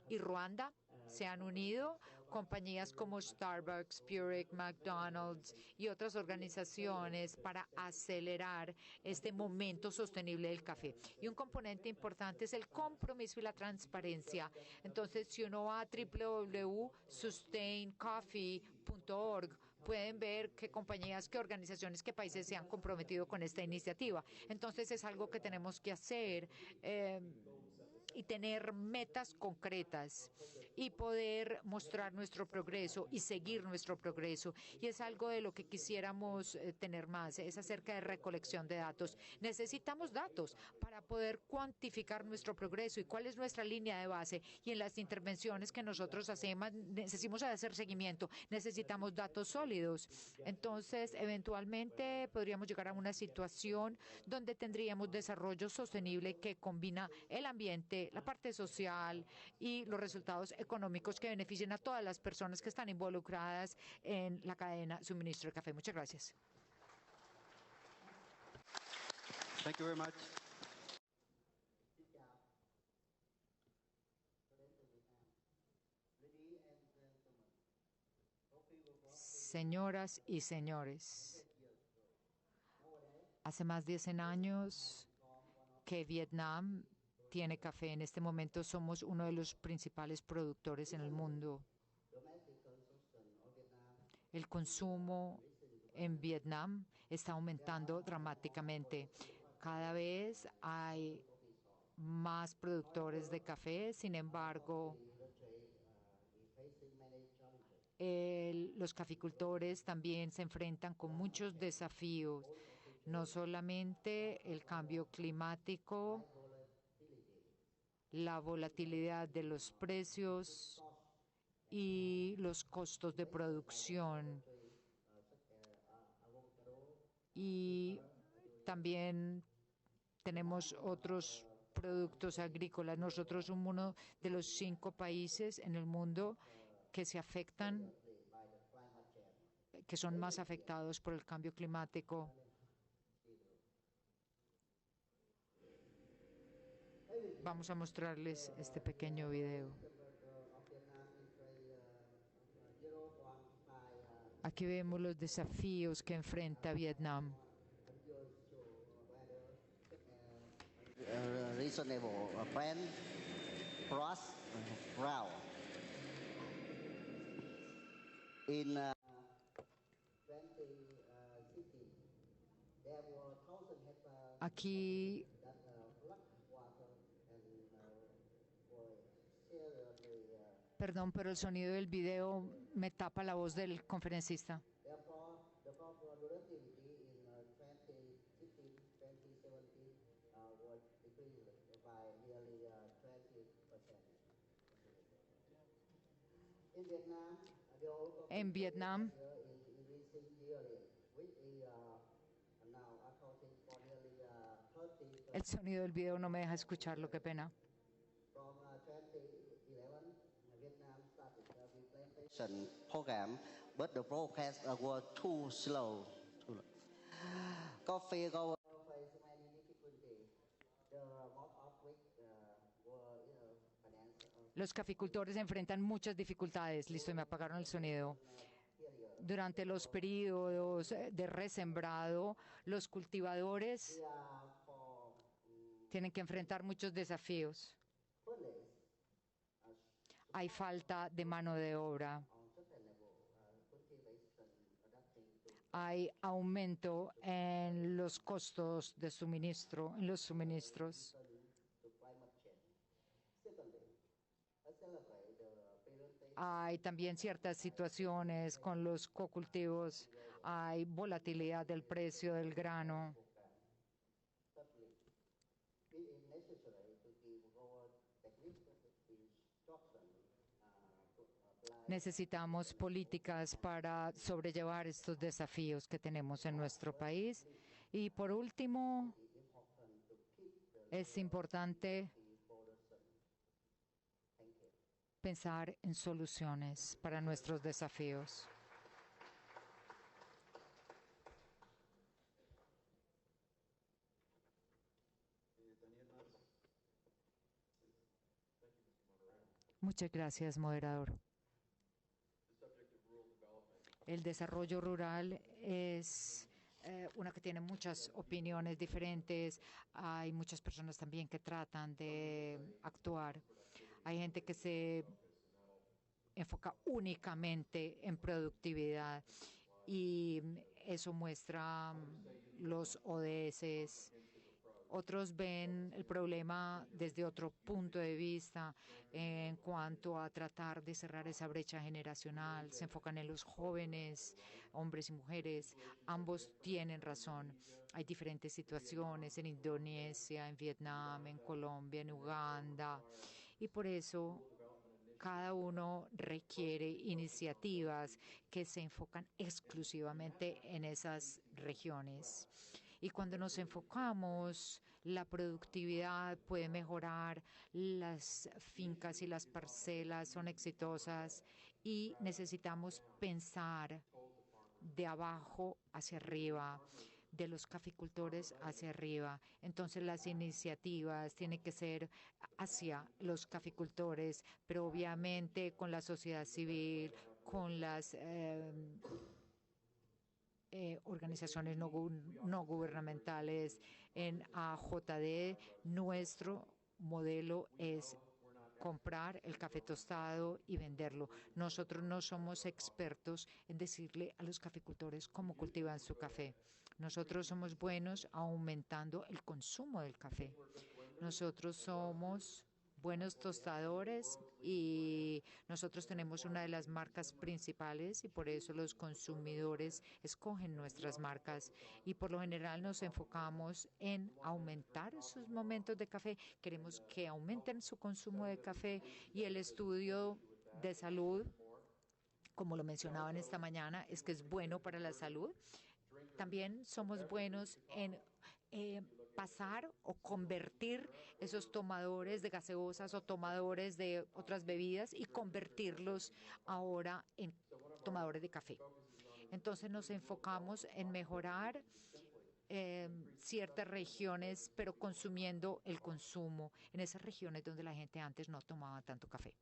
y Ruanda. Se han unido compañías como Starbucks, Keurig, McDonald's y otras organizaciones para acelerar este momento sostenible del café. Y un componente importante es el compromiso y la transparencia. Entonces, si uno va a www.sustaincoffee.org, pueden ver qué compañías, qué organizaciones, qué países se han comprometido con esta iniciativa. Entonces, es algo que tenemos que hacer y tener metas concretas y poder mostrar nuestro progreso y seguir nuestro progreso. Y es algo de lo que quisiéramos tener más, es acerca de recolección de datos. Necesitamos datos para poder cuantificar nuestro progreso y cuál es nuestra línea de base. Y en las intervenciones que nosotros hacemos, necesitamos hacer seguimiento, necesitamos datos sólidos. Entonces, eventualmente podríamos llegar a una situación donde tendríamos desarrollo sostenible que combina el ambiente, la parte social y los resultados económicos que beneficien a todas las personas que están involucradas en la cadena de suministro de café. Muchas gracias. Thank you very much. Señoras y señores, hace más de 10 años que Vietnam tiene café. En este momento somos uno de los principales productores en el mundo. El consumo en Vietnam está aumentando dramáticamente. Cada vez hay más productores de café, sin embargo, los caficultores también se enfrentan con muchos desafíos, no solamente el cambio climático, la volatilidad de los precios y los costos de producción. Y también tenemos otros productos agrícolas. Nosotros somos uno de los 5 países en el mundo que son más afectados por el cambio climático. Vamos a mostrarles este pequeño video. Aquí vemos los desafíos que enfrenta Vietnam. Reasonable plan, cross, round. In 2016, there were 1,000 hectares. Aquí perdón, pero el sonido del video me tapa la voz del conferencista. En Vietnam, el sonido del video no me deja escucharlo, qué pena. Program, but the broadcasts were too slow. Coffee go face many difficulties. Most of which were financial. Los caficultores enfrentan muchas dificultades. Listo, me apagaron el sonido. durante los periodos de resembrado, los cultivadores tienen que enfrentar muchos desafíos. Hay falta de mano de obra. Hay aumento en los costos de suministro, en los suministros. Hay también ciertas situaciones con los cocultivos. Hay volatilidad del precio del grano. Necesitamos políticas para sobrellevar estos desafíos que tenemos en nuestro país. Y por último, es importante pensar en soluciones para nuestros desafíos. Muchas gracias, moderador. El desarrollo rural es una que tiene muchas opiniones diferentes. Hay muchas personas también que tratan de actuar. Hay gente que se enfoca únicamente en productividad y eso muestra los ODS. Otros ven el problema desde otro punto de vista en cuanto a tratar de cerrar esa brecha generacional. Se enfocan en los jóvenes, hombres y mujeres. Ambos tienen razón. Hay diferentes situaciones en Indonesia, en Vietnam, en Colombia, en Uganda. Y por eso cada uno requiere iniciativas que se enfocan exclusivamente en esas regiones. Y cuando nos enfocamos, la productividad puede mejorar, las fincas y las parcelas son exitosas y necesitamos pensar de abajo hacia arriba, de los caficultores hacia arriba. Entonces las iniciativas tienen que ser hacia los caficultores, pero obviamente con la sociedad civil, con las organizaciones no gubernamentales. En AJD, nuestro modelo es comprar el café tostado y venderlo. Nosotros no somos expertos en decirle a los caficultores cómo cultivan su café. Nosotros somos buenos aumentando el consumo del café. Nosotros somos buenos tostadores y nosotros tenemos una de las marcas principales y por eso los consumidores escogen nuestras marcas y por lo general nos enfocamos en aumentar sus momentos de café. Queremos que aumenten su consumo de café y el estudio de salud, como lo mencionaban esta mañana, es que es bueno para la salud. También somos buenos en pasar o convertir esos tomadores de gaseosas o tomadores de otras bebidas y convertirlos ahora en tomadores de café. Entonces nos enfocamos en mejorar ciertas regiones, pero consumiendo el consumo en esas regiones donde la gente antes no tomaba tanto café.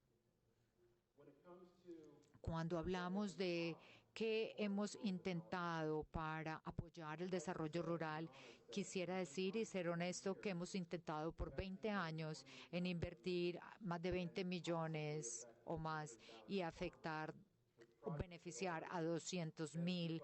Cuando hablamos de qué hemos intentado para apoyar el desarrollo rural, quisiera decir y ser honesto que hemos intentado por 20 años en invertir más de 20 millones o más y afectar o beneficiar a 200,000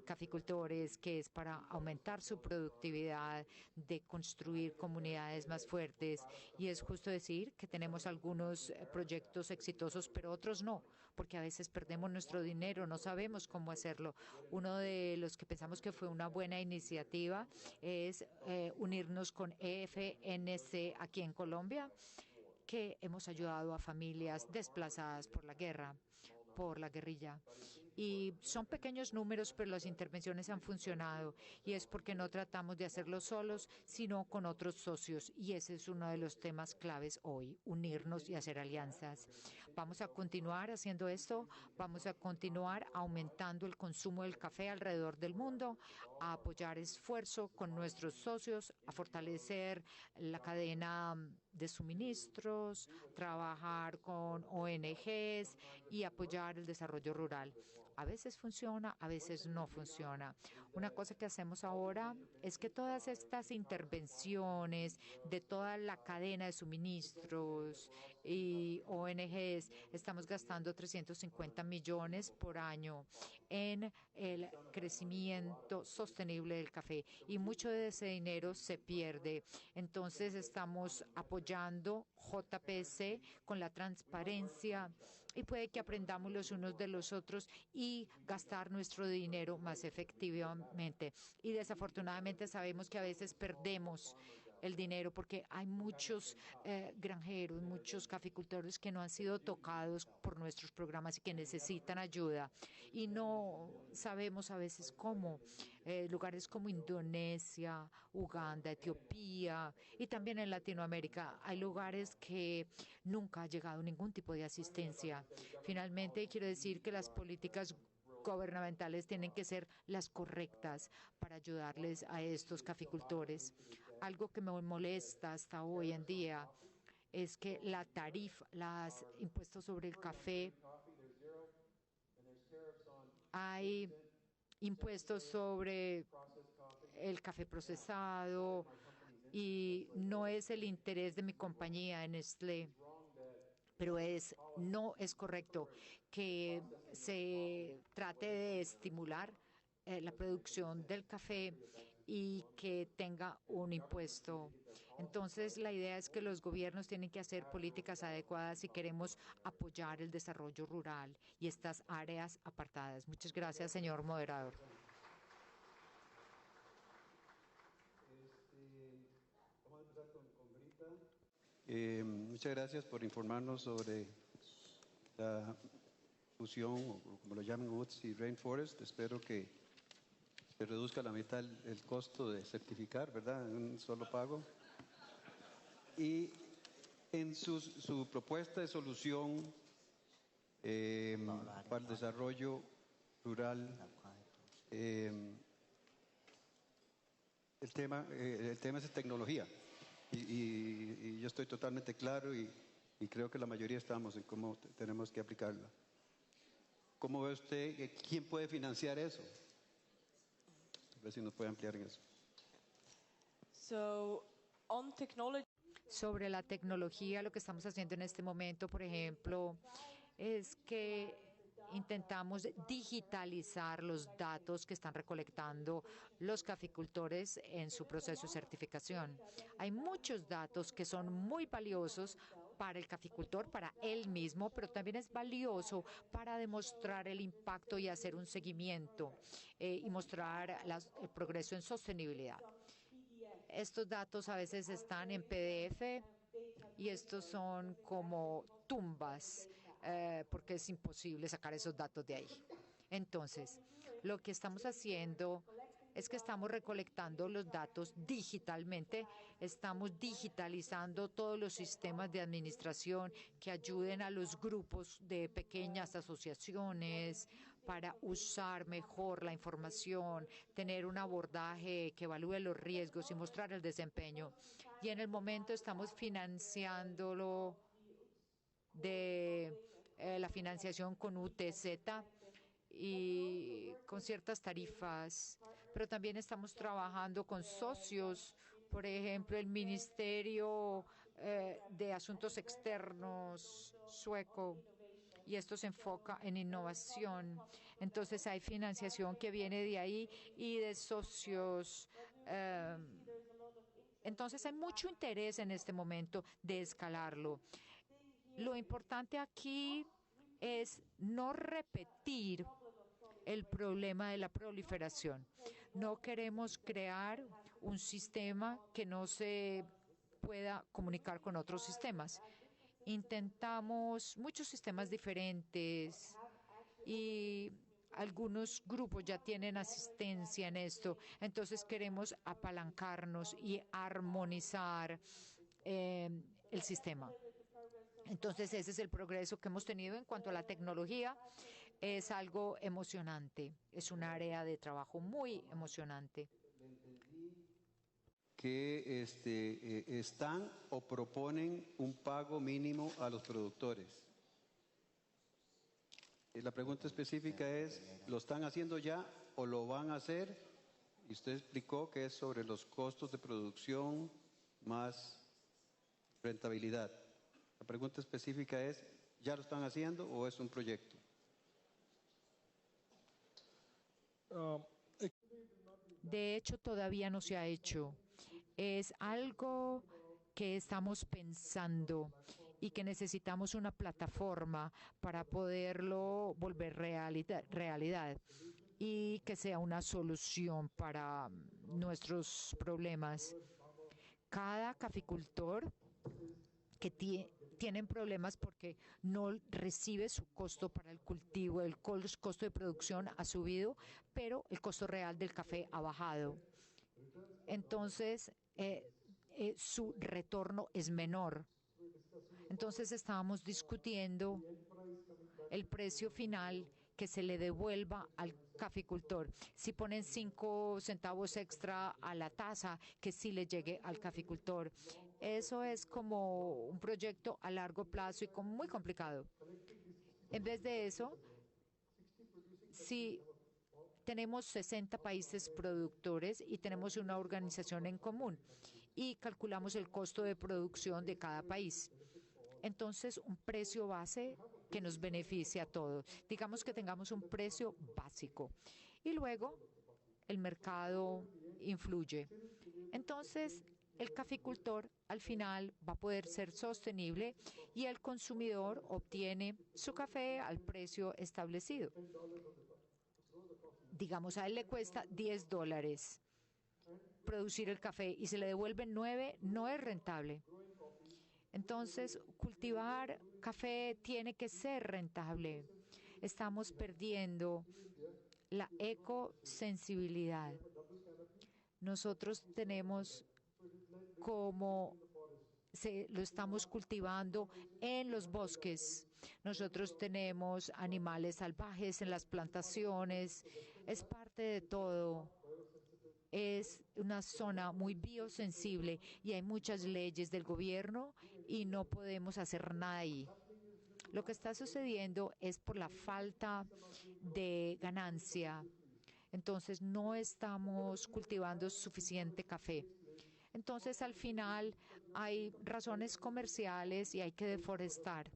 caficultores, que es para aumentar su productividad, de construir comunidades más fuertes. Y es justo decir que tenemos algunos proyectos exitosos, pero otros no, porque a veces perdemos nuestro dinero, no sabemos cómo hacerlo. Uno de los que pensamos que fue una buena iniciativa es unirnos con EFNC aquí en Colombia, que hemos ayudado a familias desplazadas por la guerra, por la guerrilla. Y son pequeños números, pero las intervenciones han funcionado. Y es porque no tratamos de hacerlo solos, sino con otros socios. Y ese es uno de los temas claves hoy, unirnos y hacer alianzas. Vamos a continuar haciendo esto, vamos a continuar aumentando el consumo del café alrededor del mundo, a apoyar esfuerzo con nuestros socios, a fortalecer la cadena de suministros, trabajar con ONGs y apoyar el desarrollo rural. A veces funciona, a veces no funciona. Una cosa que hacemos ahora es que todas estas intervenciones de toda la cadena de suministros y ONGs, estamos gastando 350 millones por año en el crecimiento sostenible del café y mucho de ese dinero se pierde. Entonces estamos apoyando JPC con la transparencia y puede que aprendamos los unos de los otros y gastar nuestro dinero más efectivamente. Y desafortunadamente sabemos que a veces perdemos el dinero porque hay muchos granjeros, muchos caficultores que no han sido tocados por nuestros programas y que necesitan ayuda. Y no sabemos a veces cómo. Lugares como Indonesia, Uganda, Etiopía y también en Latinoamérica hay lugares que nunca ha llegado ningún tipo de asistencia. Finalmente, quiero decir que las políticas gubernamentales tienen que ser las correctas para ayudarles a estos caficultores. Algo que me molesta hasta hoy en día es que la tarifa, los impuestos sobre el café, hay impuestos sobre el café procesado y no es el interés de mi compañía, Nestlé, pero no es correcto que se trate de estimular la producción del café y que tenga un impuesto. Entonces, la idea es que los gobiernos tienen que hacer políticas adecuadas si queremos apoyar el desarrollo rural y estas áreas apartadas. Muchas gracias, señor moderador. Vamos a empezar con Brita. Muchas gracias por informarnos sobre la fusión, o como lo llaman, Woods y Rainforest. Espero que se reduzca a la mitad el costo de certificar, ¿verdad?, en un solo pago. Y en su propuesta de solución para el desarrollo rural, el tema es tecnología. Y yo estoy totalmente claro y creo que la mayoría estamos en cómo tenemos que aplicarla. ¿Cómo ve usted? ¿Quién puede financiar eso? A ver si nos puede ampliar en eso. Sobre la tecnología, lo que estamos haciendo en este momento, por ejemplo, es que intentamos digitalizar los datos que están recolectando los caficultores en su proceso de certificación. Hay muchos datos que son muy valiosos para el caficultor, para él mismo, pero también es valioso para demostrar el impacto y hacer un seguimiento y mostrar el progreso en sostenibilidad. Estos datos a veces están en PDF y estos son como tumbas porque es imposible sacar esos datos de ahí. Entonces, lo que estamos haciendo es que estamos recolectando los datos digitalmente, estamos digitalizando todos los sistemas de administración que ayuden a los grupos de pequeñas asociaciones para usar mejor la información, tener un abordaje que evalúe los riesgos y mostrar el desempeño. Y en el momento estamos financiándolo de la financiación con UTZ y con ciertas tarifas, pero también estamos trabajando con socios, por ejemplo, el Ministerio de Asuntos Externos sueco, y esto se enfoca en innovación. Entonces hay financiación que viene de ahí y de socios. Entonces hay mucho interés en este momento de escalarlo. Lo importante aquí es no repetir el problema de la proliferación. No queremos crear un sistema que no se pueda comunicar con otros sistemas. Intentamos muchos sistemas diferentes y algunos grupos ya tienen asistencia en esto. Entonces queremos apalancarnos y armonizar el sistema. Entonces ese es el progreso que hemos tenido en cuanto a la tecnología. Es algo emocionante, es un área de trabajo muy emocionante. que están o proponen un pago mínimo a los productores. La pregunta específica es, ¿lo están haciendo ya o lo van a hacer? Y usted explicó que es sobre los costos de producción más rentabilidad. La pregunta específica es, ¿ya lo están haciendo o es un proyecto? De hecho, todavía no se ha hecho. Es algo que estamos pensando y que necesitamos una plataforma para poderlo volver realidad y que sea una solución para nuestros problemas. Cada caficultor que tienen problemas porque no recibe su costo para el cultivo, el costo de producción ha subido, pero el costo real del café ha bajado. Entonces, su retorno es menor. Entonces, estábamos discutiendo el precio final que se le devuelva al caficultor. Si ponen 5 centavos extra a la tasa, que sí le llegue al caficultor. Eso es como un proyecto a largo plazo y muy complicado. En vez de eso, si tenemos 60 países productores y tenemos una organización en común y calculamos el costo de producción de cada país. Entonces, un precio base que nos beneficie a todos. Digamos que tengamos un precio básico y luego el mercado influye. Entonces, el caficultor al final va a poder ser sostenible y el consumidor obtiene su café al precio establecido. Digamos, a él le cuesta $10 producir el café y se le devuelven 9, no es rentable. Entonces, cultivar café tiene que ser rentable. Estamos perdiendo la ecosensibilidad. Nosotros tenemos como lo estamos cultivando en los bosques. Nosotros tenemos animales salvajes en las plantaciones. Es parte de todo. Es una zona muy biosensible y hay muchas leyes del gobierno y no podemos hacer nada ahí. Lo que está sucediendo es por la falta de ganancia. Entonces no estamos cultivando suficiente café. Entonces al final hay razones comerciales y hay que deforestar.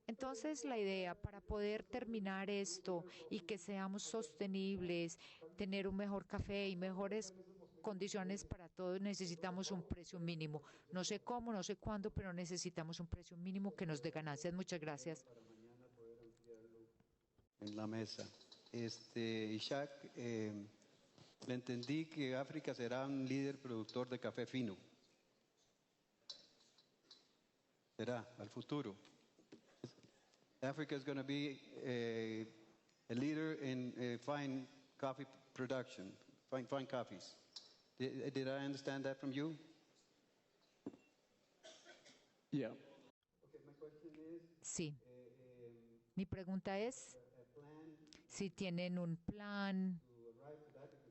Entonces la idea para poder terminar esto y que seamos sostenibles, tener un mejor café y mejores condiciones para todos, necesitamos un precio mínimo. No sé cómo, no sé cuándo, pero necesitamos un precio mínimo que nos dé ganancias. Muchas gracias. En la mesa. Ishaq, le entendí que África será un líder productor de café fino. Será al futuro. Africa is going to be a leader in fine coffee production, fine coffees. Did I understand that from you? Yeah. Sí. Mi pregunta es si tienen un plan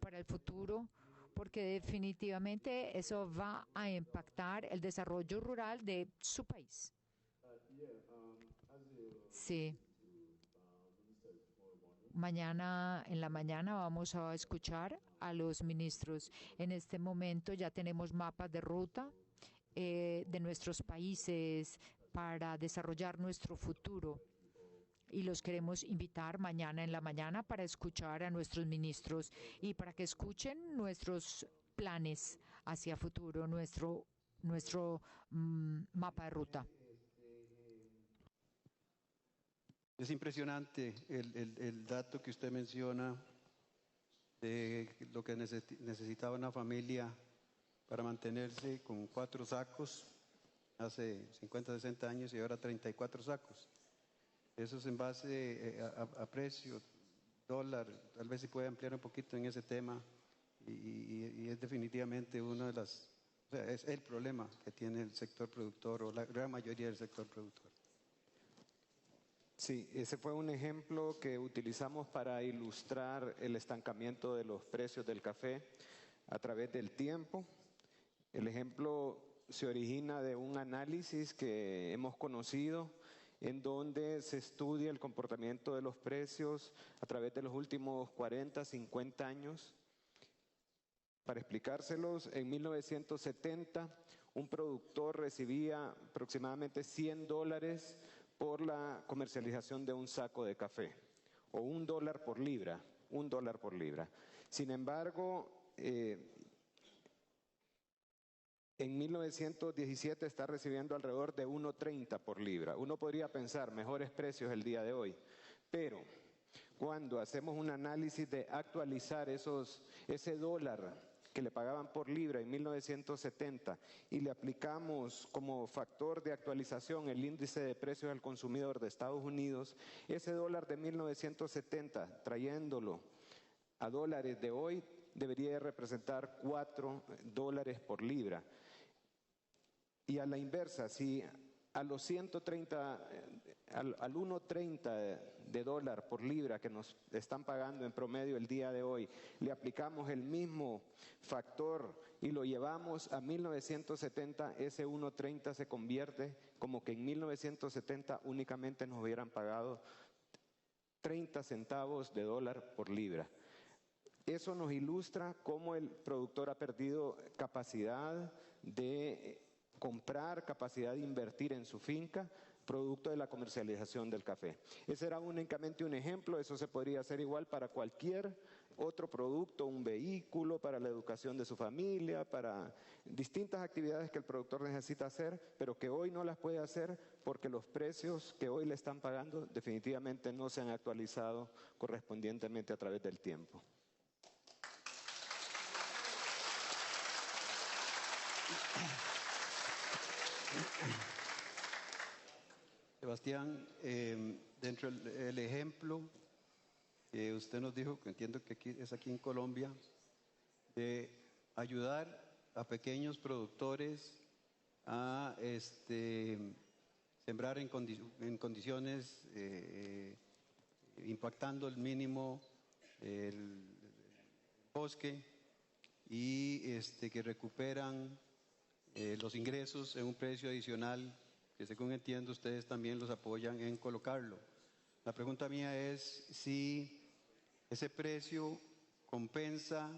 para el futuro, porque definitivamente eso va a impactar el desarrollo rural de su país. Sí. Mañana, en la mañana, vamos a escuchar a los ministros. En este momento ya tenemos mapas de ruta de nuestros países para desarrollar nuestro futuro. Y los queremos invitar mañana en la mañana para escuchar a nuestros ministros y para que escuchen nuestros planes hacia futuro, nuestro mapa de ruta. Es impresionante el dato que usted menciona de lo que necesitaba una familia para mantenerse con 4 sacos hace 50, 60 años y ahora 34 sacos. Eso es en base a precio, dólar, tal vez se puede ampliar un poquito en ese tema y es definitivamente uno de las, o sea, es el problema que tiene el sector productor o la gran mayoría del sector productor. Sí, ese fue un ejemplo que utilizamos para ilustrar el estancamiento de los precios del café. a través del tiempo. El ejemplo se origina de un análisis que hemos conocido en donde se estudia el comportamiento de los precios a través de los últimos 40, 50 años. Para explicárselos, en 1970 un productor recibía aproximadamente $100 por la comercialización de un saco de café, o $1 por libra, $1 por libra. Sin embargo, en 1917 está recibiendo alrededor de 1.30 por libra. Uno podría pensar mejores precios el día de hoy, pero cuando hacemos un análisis de actualizar ese dólar que le pagaban por libra en 1970 y le aplicamos como factor de actualización el índice de precios al consumidor de Estados Unidos, ese dólar de 1970, trayéndolo a dólares de hoy, debería representar $4 por libra. Y a la inversa, si a los 130, al 1.30 de dólar por libra que nos están pagando en promedio el día de hoy, le aplicamos el mismo factor y lo llevamos a 1970, ese 1.30 se convierte como que en 1970 únicamente nos hubieran pagado 30 centavos de dólar por libra. Eso nos ilustra cómo el productor ha perdido capacidad de comprar, capacidad de invertir en su finca, producto de la comercialización del café. Ese era únicamente un ejemplo, eso se podría hacer igual para cualquier otro producto, un vehículo, para la educación de su familia, para distintas actividades que el productor necesita hacer, pero que hoy no las puede hacer porque los precios que hoy le están pagando definitivamente no se han actualizado correspondientemente a través del tiempo. Sebastián, dentro del ejemplo que usted nos dijo, que entiendo que es aquí en Colombia, de ayudar a pequeños productores a sembrar en condiciones impactando el mínimo el bosque y que recuperan los ingresos en un precio adicional que, según entiendo, ustedes también los apoyan en colocarlo. La pregunta mía es si ese precio compensa,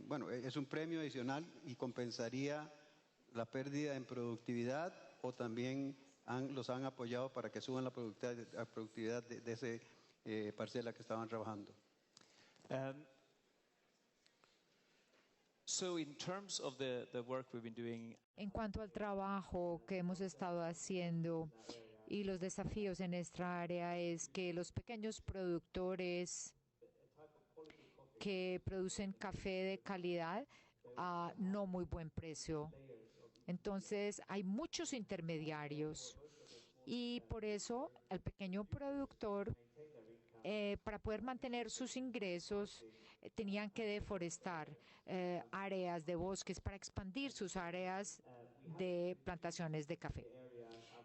bueno, es un premio adicional y compensaría la pérdida en productividad, o también los han apoyado para que suban la productividad de ese parcela que estaban trabajando. So in terms of the work we've been doing, En cuanto al trabajo que hemos estado haciendo y los desafíos en nuestra área, es que los pequeños productores que producen café de calidad a no muy buen precio. Entonces hay muchos intermediarios y por eso el pequeño productor, para poder mantener sus ingresos, tenían que deforestar áreas de bosques para expandir sus áreas de plantaciones de café.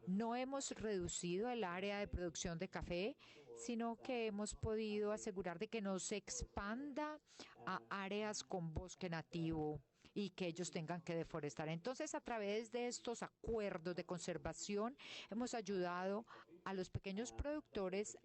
No hemos reducido el área de producción de café, sino que hemos podido asegurar de que no se expanda a áreas con bosque nativo y que ellos tengan que deforestar. Entonces, a través de estos acuerdos de conservación, hemos ayudado a los pequeños productores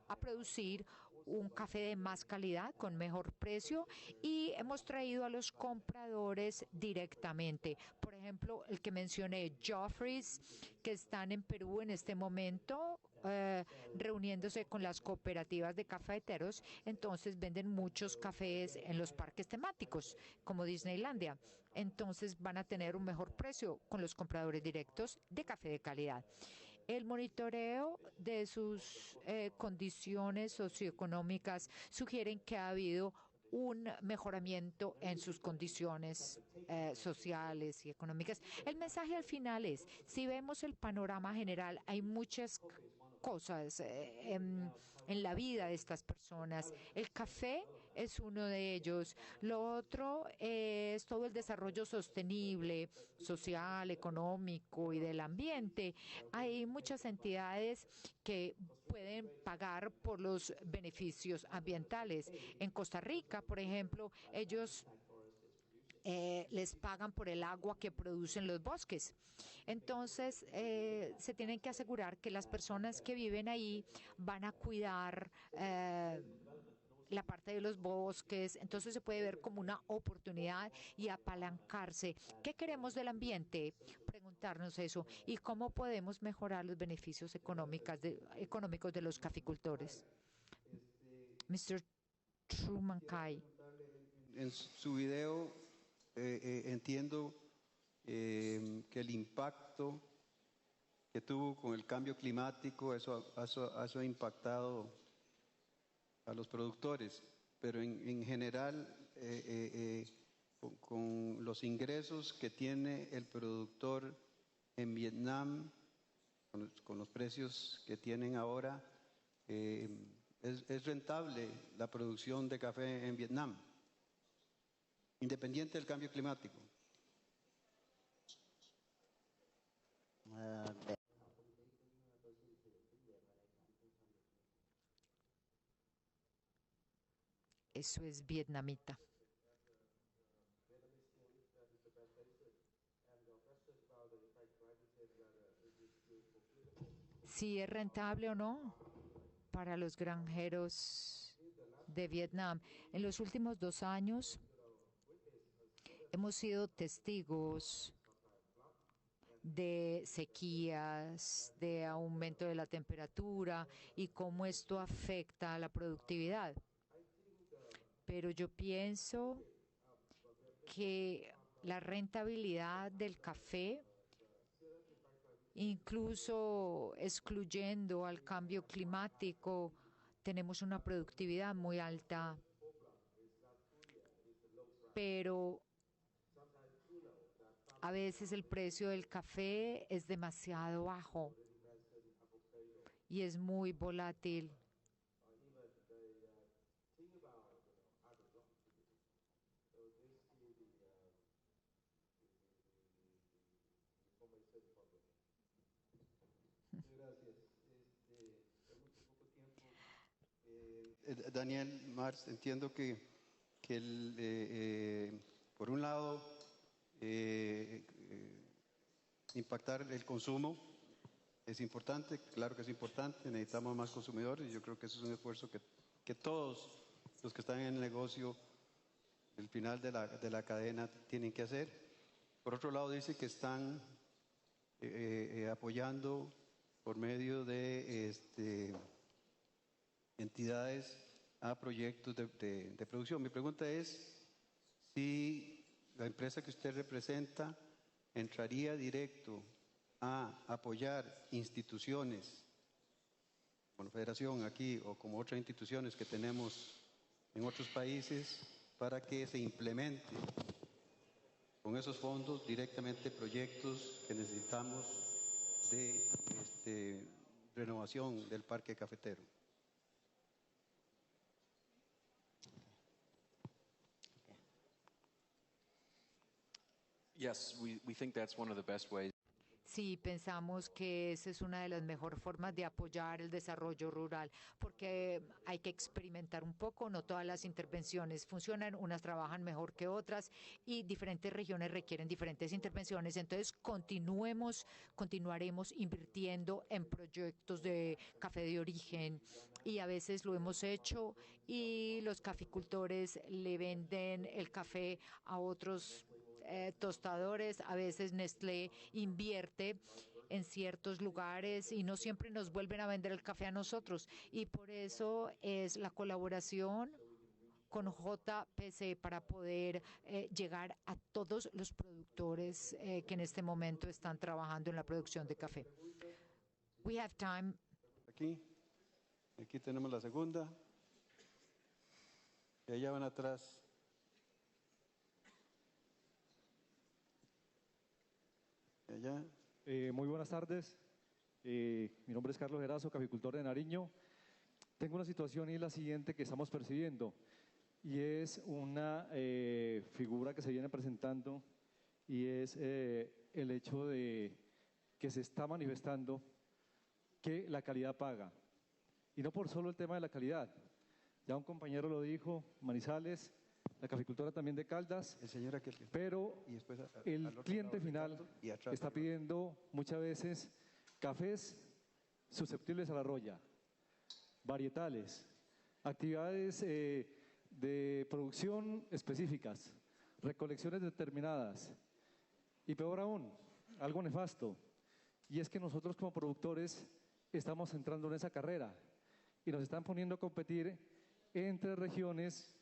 a producir un café de más calidad, con mejor precio, y hemos traído a los compradores directamente. Por ejemplo, el que mencioné, Joffrey's, que están en Perú en este momento, reuniéndose con las cooperativas de cafeteros. Entonces venden muchos cafés en los parques temáticos, como Disneylandia. Entonces van a tener un mejor precio con los compradores directos de café de calidad. El monitoreo de sus condiciones socioeconómicas sugieren que ha habido un mejoramiento en sus condiciones sociales y económicas. El mensaje al final es, si vemos el panorama general, hay muchas cosas en la vida de estas personas. El café es uno de ellos. Lo otro es todo el desarrollo sostenible, social, económico y del ambiente. Hay muchas entidades que pueden pagar por los beneficios ambientales. En Costa Rica, por ejemplo, ellos les pagan por el agua que producen los bosques. Entonces, se tienen que asegurar que las personas que viven ahí van a cuidar la parte de los bosques. Entonces se puede ver como una oportunidad y apalancarse. ¿Qué queremos del ambiente? Preguntarnos eso. ¿Y cómo podemos mejorar los beneficios económicos de los caficultores? Mr. Truman Kai. En su video entiendo que el impacto que tuvo con el cambio climático, eso ha impactado a los productores, pero en general con los ingresos que tiene el productor en Vietnam, con los precios que tienen ahora, es rentable la producción de café en Vietnam, independiente del cambio climático. Eso es vietnamita. Si es rentable o no para los granjeros de Vietnam. En los últimos 2 años hemos sido testigos de sequías, de aumento de la temperatura y cómo esto afecta a la productividad. Pero yo pienso que la rentabilidad del café, incluso excluyendo al cambio climático, tenemos una productividad muy alta. Pero a veces el precio del café es demasiado bajo y es muy volátil. Daniel Mars, entiendo que por un lado impactar el consumo es importante, claro que es importante, necesitamos más consumidores y yo creo que eso es un esfuerzo que todos los que están en el negocio, el final de la cadena, tienen que hacer. Por otro lado, dice que están apoyando por medio de entidades a proyectos de producción. Mi pregunta es si la empresa que usted representa entraría directo a apoyar instituciones como la Federación aquí o como otras instituciones que tenemos en otros países para que se implemente con esos fondos directamente proyectos que necesitamos de renovación del parque cafetero. Yes, we think that's one of the best ways. Sí, pensamos que esa es una de las mejores formas de apoyar el desarrollo rural, porque hay que experimentar un poco, no todas las intervenciones funcionan, unas trabajan mejor que otras y diferentes regiones requieren diferentes intervenciones. Entonces, continuaremos invirtiendo en proyectos de café de origen y a veces lo hemos hecho y los caficultores le venden el café a otros tostadores. A veces Nestlé invierte en ciertos lugares y no siempre nos vuelven a vender el café a nosotros, y por eso es la colaboración con JPC para poder llegar a todos los productores que en este momento están trabajando en la producción de café. We have time. Aquí tenemos la segunda y allá van atrás. Muy buenas tardes. Mi nombre es Carlos Erazo, caficultor de Nariño. Tengo una situación y es la siguiente que estamos percibiendo, y es una figura que se viene presentando, y es el hecho de que se está manifestando que la calidad paga. Y no por solo el tema de la calidad. Ya un compañero lo dijo, Manizales, la caficultora también de Caldas, pero el cliente final está pidiendo muchas veces cafés susceptibles a la roya, varietales, actividades de producción específicas, recolecciones determinadas y peor aún, algo nefasto, y es que nosotros como productores estamos entrando en esa carrera y nos están poniendo a competir entre regiones,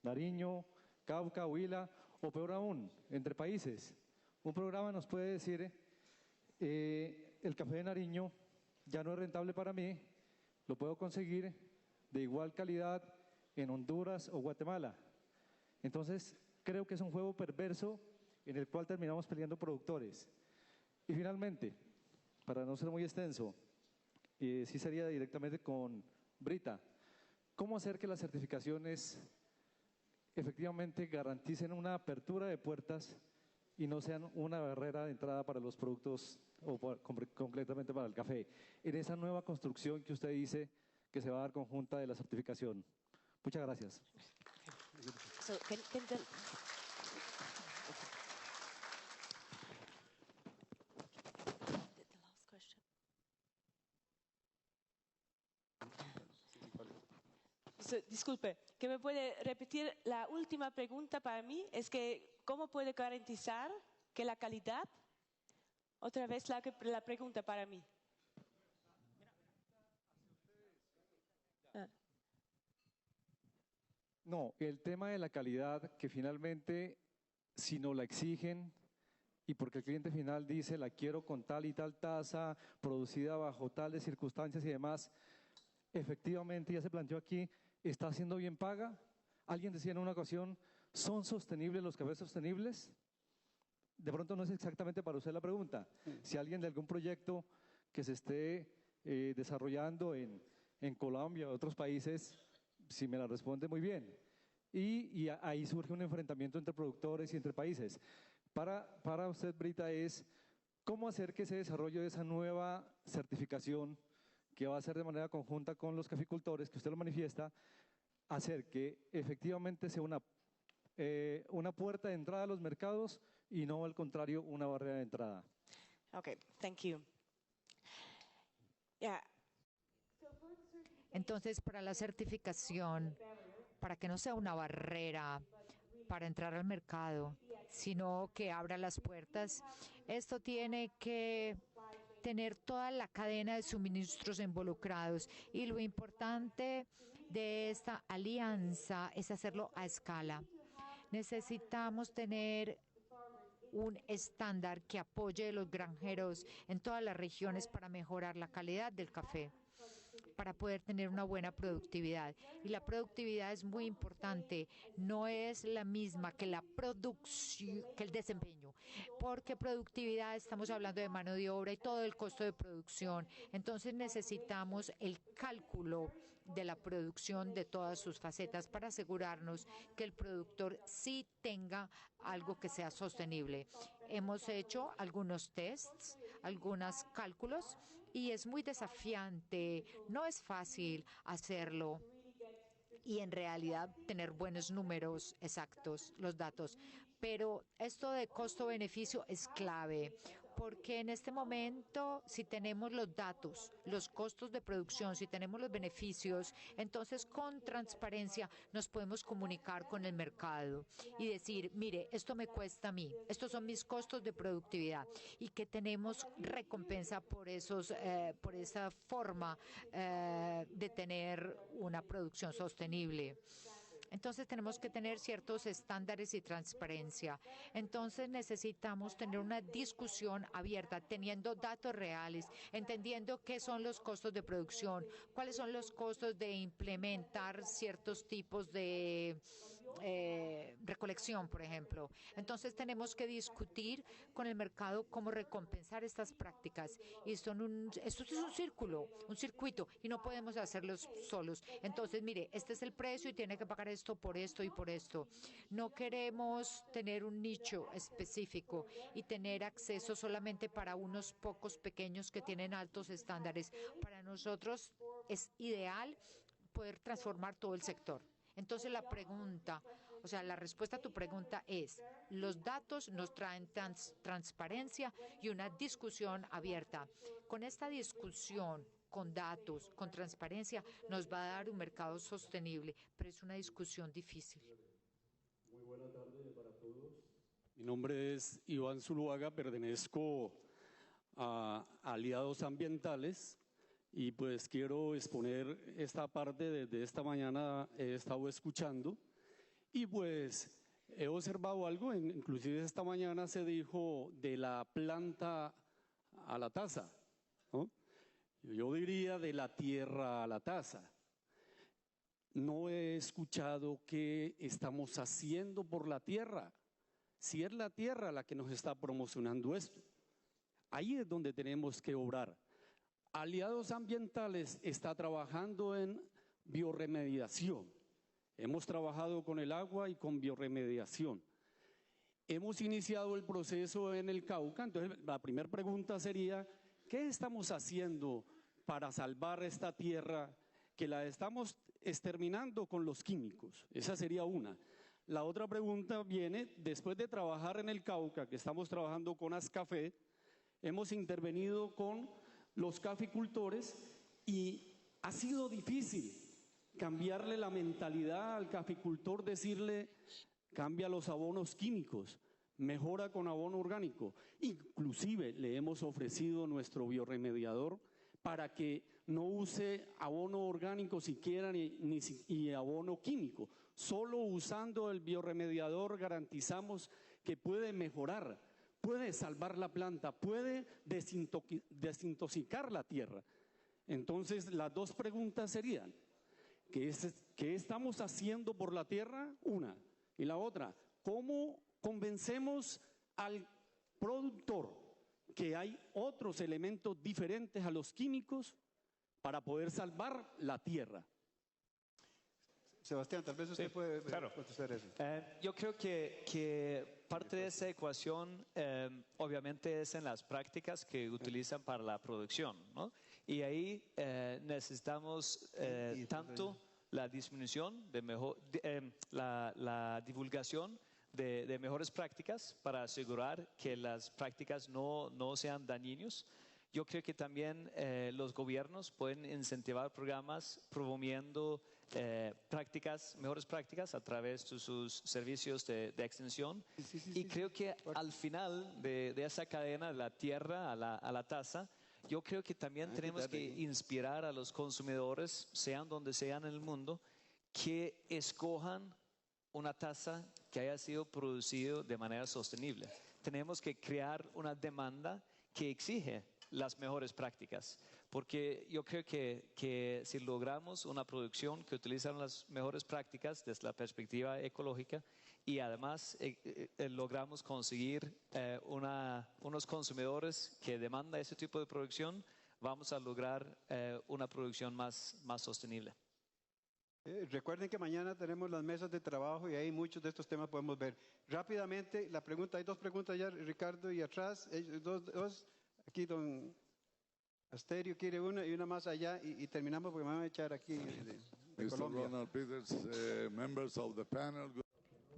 Nariño, Cauca, Huila, o peor aún, entre países. Un programa nos puede decir, el café de Nariño ya no es rentable para mí, lo puedo conseguir de igual calidad en Honduras o Guatemala. Entonces, creo que es un juego perverso en el cual terminamos peleando productores. Y finalmente, para no ser muy extenso, sí sería directamente con Brita, ¿cómo hacer que las certificaciones efectivamente garanticen una apertura de puertas y no sean una barrera de entrada para los productos o concretamente para el café, en esa nueva construcción que usted dice que se va a dar conjunta de la certificación? Muchas gracias. So, disculpe, ¿que me puede repetir la última pregunta para mí? Es que, ¿cómo puede garantizar que la calidad? Otra vez la pregunta para mí. No, el tema de la calidad, que finalmente, si no la exigen, y porque el cliente final dice, la quiero con tal y tal tasa, producida bajo tales circunstancias y demás, efectivamente, ya se planteó aquí, ¿está siendo bien paga? Alguien decía en una ocasión, ¿son sostenibles los cafés sostenibles? De pronto no es exactamente para usted la pregunta. Si alguien de algún proyecto que se esté desarrollando en Colombia o otros países, si me la responde, muy bien. Y ahí surge un enfrentamiento entre productores y entre países. Para usted, Brita, es cómo hacer que ese desarrollo de esa nueva certificación, que va a ser de manera conjunta con los caficultores, que usted lo manifiesta, hacer que efectivamente sea una puerta de entrada a los mercados y no al contrario una barrera de entrada. Okay, thank you. Yeah. Entonces, para la certificación, para que no sea una barrera para entrar al mercado, sino que abra las puertas, esto tiene que tener toda la cadena de suministros involucrados, y lo importante de esta alianza es hacerlo a escala. Necesitamos tener un estándar que apoye a los granjeros en todas las regiones para mejorar la calidad del café, para poder tener una buena productividad. Y la productividad es muy importante, no es la misma que la producción, que el desempeño, porque productividad estamos hablando de mano de obra y todo el costo de producción. Entonces necesitamos el cálculo de la producción de todas sus facetas para asegurarnos que el productor sí tenga algo que sea sostenible. Hemos hecho algunos tests, algunos cálculos, y es muy desafiante, no es fácil hacerlo y en realidad tener buenos números exactos, los datos. Pero esto de costo-beneficio es clave, porque en este momento, si tenemos los datos, los costos de producción, si tenemos los beneficios, entonces con transparencia nos podemos comunicar con el mercado y decir, mire, esto me cuesta a mí, estos son mis costos de productividad, y que tenemos recompensa por esa forma de tener una producción sostenible. Entonces tenemos que tener ciertos estándares y transparencia. Entonces necesitamos tener una discusión abierta, teniendo datos reales, entendiendo qué son los costos de producción, cuáles son los costos de implementar ciertos tipos de recolección, por ejemplo. Entonces tenemos que discutir con el mercado cómo recompensar estas prácticas. Y esto es un círculo, un circuito, y no podemos hacerlos solos. Entonces, mire, este es el precio y tiene que pagar esto por esto y por esto. No queremos tener un nicho específico y tener acceso solamente para unos pocos pequeños que tienen altos estándares. Para nosotros es ideal poder transformar todo el sector. Entonces la respuesta a tu pregunta es, los datos nos traen transparencia y una discusión abierta. Con esta discusión, con datos, con transparencia, nos va a dar un mercado sostenible, pero es una discusión difícil. Muy buena tarde para todos. Mi nombre es Iván Zuluaga, pertenezco a Aliados Ambientales. Y pues quiero exponer esta parte desde esta mañana he estado escuchando y pues he observado algo, inclusive esta mañana se dijo de la planta a la taza, ¿no? Yo diría de la tierra a la taza. No he escuchado qué estamos haciendo por la tierra, si es la tierra la que nos está promocionando esto. Ahí es donde tenemos que obrar. Aliados Ambientales está trabajando en biorremediación. Hemos trabajado con el agua y con biorremediación. Hemos iniciado el proceso en el Cauca. Entonces, la primera pregunta sería, ¿qué estamos haciendo para salvar esta tierra que la estamos exterminando con los químicos? Esa sería una. La otra pregunta viene, después de trabajar en el Cauca, que estamos trabajando con Ascafé, hemos intervenido con los caficultores y ha sido difícil cambiarle la mentalidad al caficultor, decirle cambia los abonos químicos, mejora con abono orgánico. Inclusive le hemos ofrecido nuestro biorremediador para que no use abono orgánico siquiera ni abono químico. Solo usando el biorremediador garantizamos que puede mejorar, puede salvar la planta, puede desintoxicar la tierra. Entonces, las dos preguntas serían, ¿qué estamos haciendo por la tierra? Una. Y la otra, ¿cómo convencemos al productor que hay otros elementos diferentes a los químicos para poder salvar la tierra? Sebastián, tal vez usted puede contestar eso. Yo creo que parte de esa ecuación obviamente es en las prácticas que utilizan para la producción, ¿no? Y ahí necesitamos tanto la disminución, la divulgación de mejores prácticas para asegurar que las prácticas no sean dañinos. Yo creo que también los gobiernos pueden incentivar programas promoviendo mejores prácticas a través de sus servicios de extensión. Y creo que al final de esa cadena, de la tierra a la taza, yo creo que también tenemos que inspirar a los consumidores, sean donde sean en el mundo, que escojan una taza que haya sido producida de manera sostenible. Tenemos que crear una demanda que exige las mejores prácticas, porque yo creo que si logramos una producción que utiliza las mejores prácticas desde la perspectiva ecológica y además logramos conseguir unos consumidores que demandan ese tipo de producción, vamos a lograr una producción más sostenible. Recuerden que mañana tenemos las mesas de trabajo y ahí muchos de estos temas podemos ver. Rápidamente, hay dos preguntas ya, Ricardo, y atrás, dos. Aquí don Asterio quiere una y una más allá y terminamos porque me van a echar aquí de Colombia. Ronald Peters, members of the panel.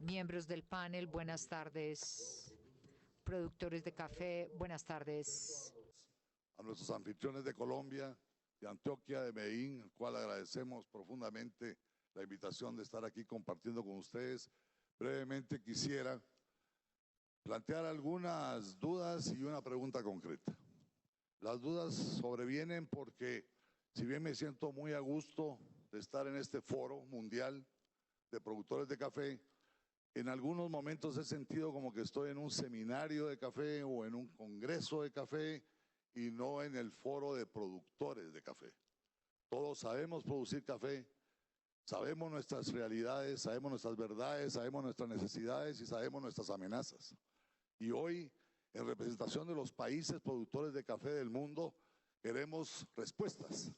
Miembros del panel, buenas tardes. Productores de café, buenas tardes. A nuestros anfitriones de Colombia, de Antioquia, de Medellín, al cual agradecemos profundamente la invitación de estar aquí compartiendo con ustedes. Brevemente quisiera plantear algunas dudas y una pregunta concreta. Las dudas sobrevienen porque, si bien me siento muy a gusto de estar en este foro mundial de productores de café, en algunos momentos he sentido como que estoy en un seminario de café o en un congreso de café y no en el foro de productores de café. Todos sabemos producir café, Sabemos nuestras realidades, sabemos nuestras verdades, sabemos nuestras necesidades y sabemos nuestras amenazas. Y hoy, en representación de los países productores de café del mundo, queremos respuestas.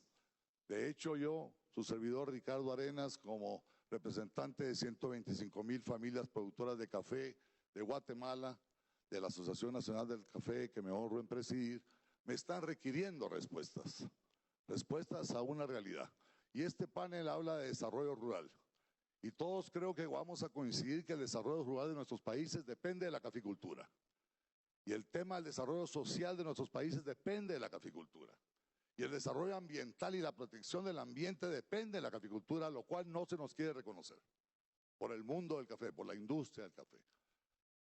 De hecho, yo, su servidor Ricardo Arenas, como representante de 125,000 familias productoras de café de Guatemala, de la Asociación Nacional del Café, que me honro en presidir, me están requiriendo respuestas a una realidad. Y este panel habla de desarrollo rural. Y todos creo que vamos a coincidir que el desarrollo rural de nuestros países depende de la caficultura. Y el tema del desarrollo social de nuestros países depende de la caficultura. Y el desarrollo ambiental y la protección del ambiente depende de la caficultura, lo cual no se nos quiere reconocer por el mundo del café, por la industria del café.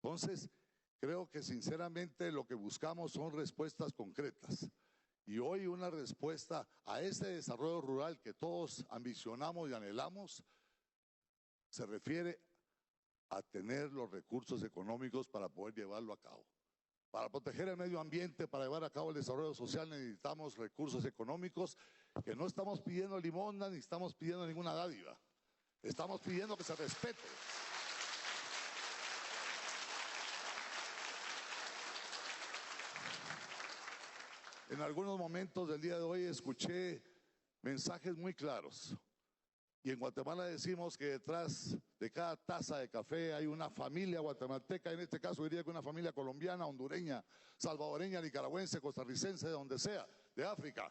Entonces, creo que sinceramente lo que buscamos son respuestas concretas. Y hoy una respuesta a ese desarrollo rural que todos ambicionamos y anhelamos se refiere a tener los recursos económicos para poder llevarlo a cabo. Para proteger el medio ambiente, para llevar a cabo el desarrollo social, necesitamos recursos económicos que no estamos pidiendo limosna ni estamos pidiendo ninguna dádiva. Estamos pidiendo que se respete. En algunos momentos del día de hoy escuché mensajes muy claros. Y en Guatemala decimos que detrás de cada taza de café hay una familia guatemalteca, en este caso diría que una familia colombiana, hondureña, salvadoreña, nicaragüense, costarricense, de donde sea, de África.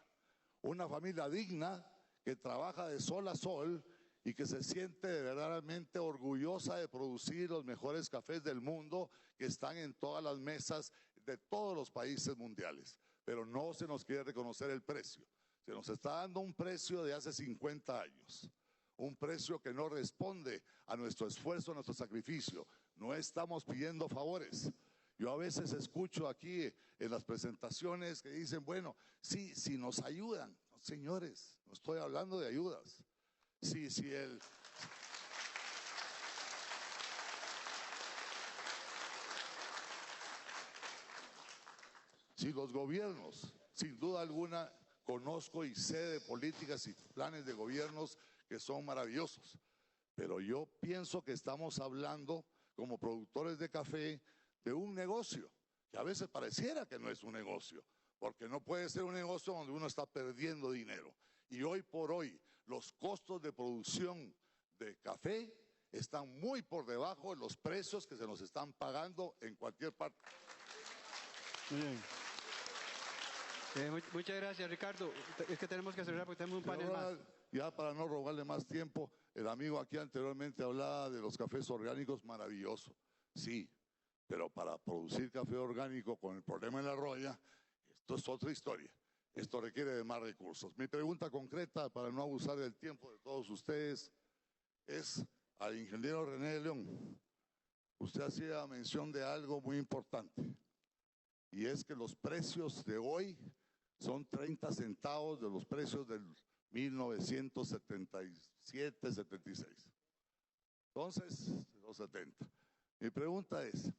Una familia digna que trabaja de sol a sol y que se siente verdaderamente orgullosa de producir los mejores cafés del mundo que están en todas las mesas de todos los países mundiales. Pero no se nos quiere reconocer el precio. Se nos está dando un precio de hace 50 años. Un precio que no responde a nuestro esfuerzo, a nuestro sacrificio. No estamos pidiendo favores. Yo a veces escucho aquí en las presentaciones que dicen, bueno, sí, si nos ayudan. No, señores, no estoy hablando de ayudas. Si los gobiernos, sin duda alguna, conozco y sé de políticas y planes de gobiernos que son maravillosos, pero yo pienso que estamos hablando como productores de café de un negocio, que a veces pareciera que no es un negocio, porque no puede ser un negocio donde uno está perdiendo dinero. Y hoy por hoy los costos de producción de café están muy por debajo de los precios que se nos están pagando en cualquier parte. Muy bien. Muchas gracias, Ricardo. Es que tenemos que cerrar porque tenemos un panel más. Ya para no robarle más tiempo, el amigo aquí anteriormente hablaba de los cafés orgánicos, maravilloso. Sí, pero para producir café orgánico con el problema de la roya, esto es otra historia. Esto requiere de más recursos. Mi pregunta concreta, para no abusar del tiempo de todos ustedes, es al ingeniero René de León. Usted hacía mención de algo muy importante, y es que los precios de hoy son 30 centavos de los precios del 1977, 76. Entonces, los 70. Mi pregunta es,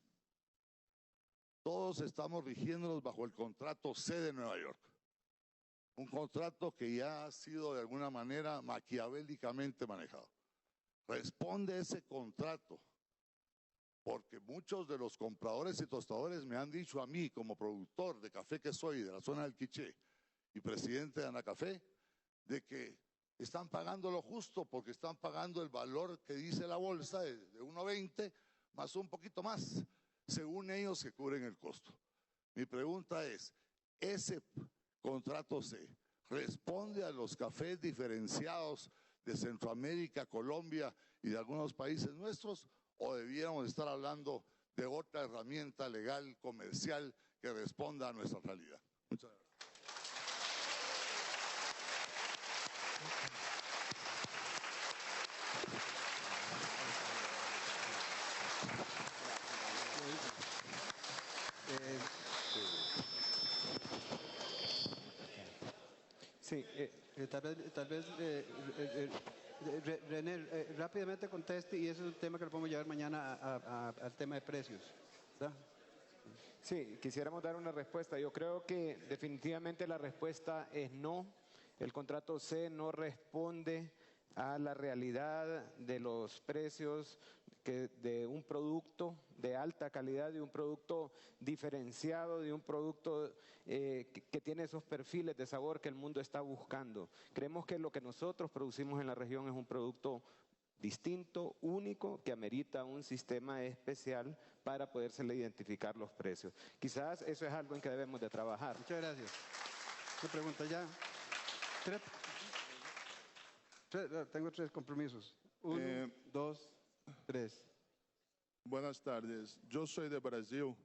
todos estamos rigiéndonos bajo el contrato C de Nueva York. Un contrato que ya ha sido de alguna manera maquiavélicamente manejado. Responde ese contrato, porque muchos de los compradores y tostadores me han dicho a mí, como productor de café que soy de la zona del Quiché y presidente de Anacafé, de que están pagando lo justo porque están pagando el valor que dice la bolsa de 1.20 más un poquito más, según ellos que cubren el costo. Mi pregunta es, ¿ese contrato C responde a los cafés diferenciados de Centroamérica, Colombia y de algunos países nuestros, o debiéramos estar hablando de otra herramienta legal, comercial, que responda a nuestra realidad? Muchas gracias. Sí, tal vez René, rápidamente conteste, y ese es un tema que lo podemos llevar mañana al tema de precios, ¿verdad? Sí, quisiéramos dar una respuesta. Yo creo que definitivamente la respuesta es no. El contrato C no responde a la realidad de los precios de un producto de alta calidad, de un producto diferenciado, de un producto que tiene esos perfiles de sabor que el mundo está buscando. Creemos que lo que nosotros producimos en la región es un producto distinto, único, que amerita un sistema especial para podérsele identificar los precios. Quizás eso es algo en que debemos de trabajar. Muchas gracias. ¿Qué pregunta ya? Tengo 3 compromisos. 1, 2, 3. Buenas tardes. Yo soy de Brasil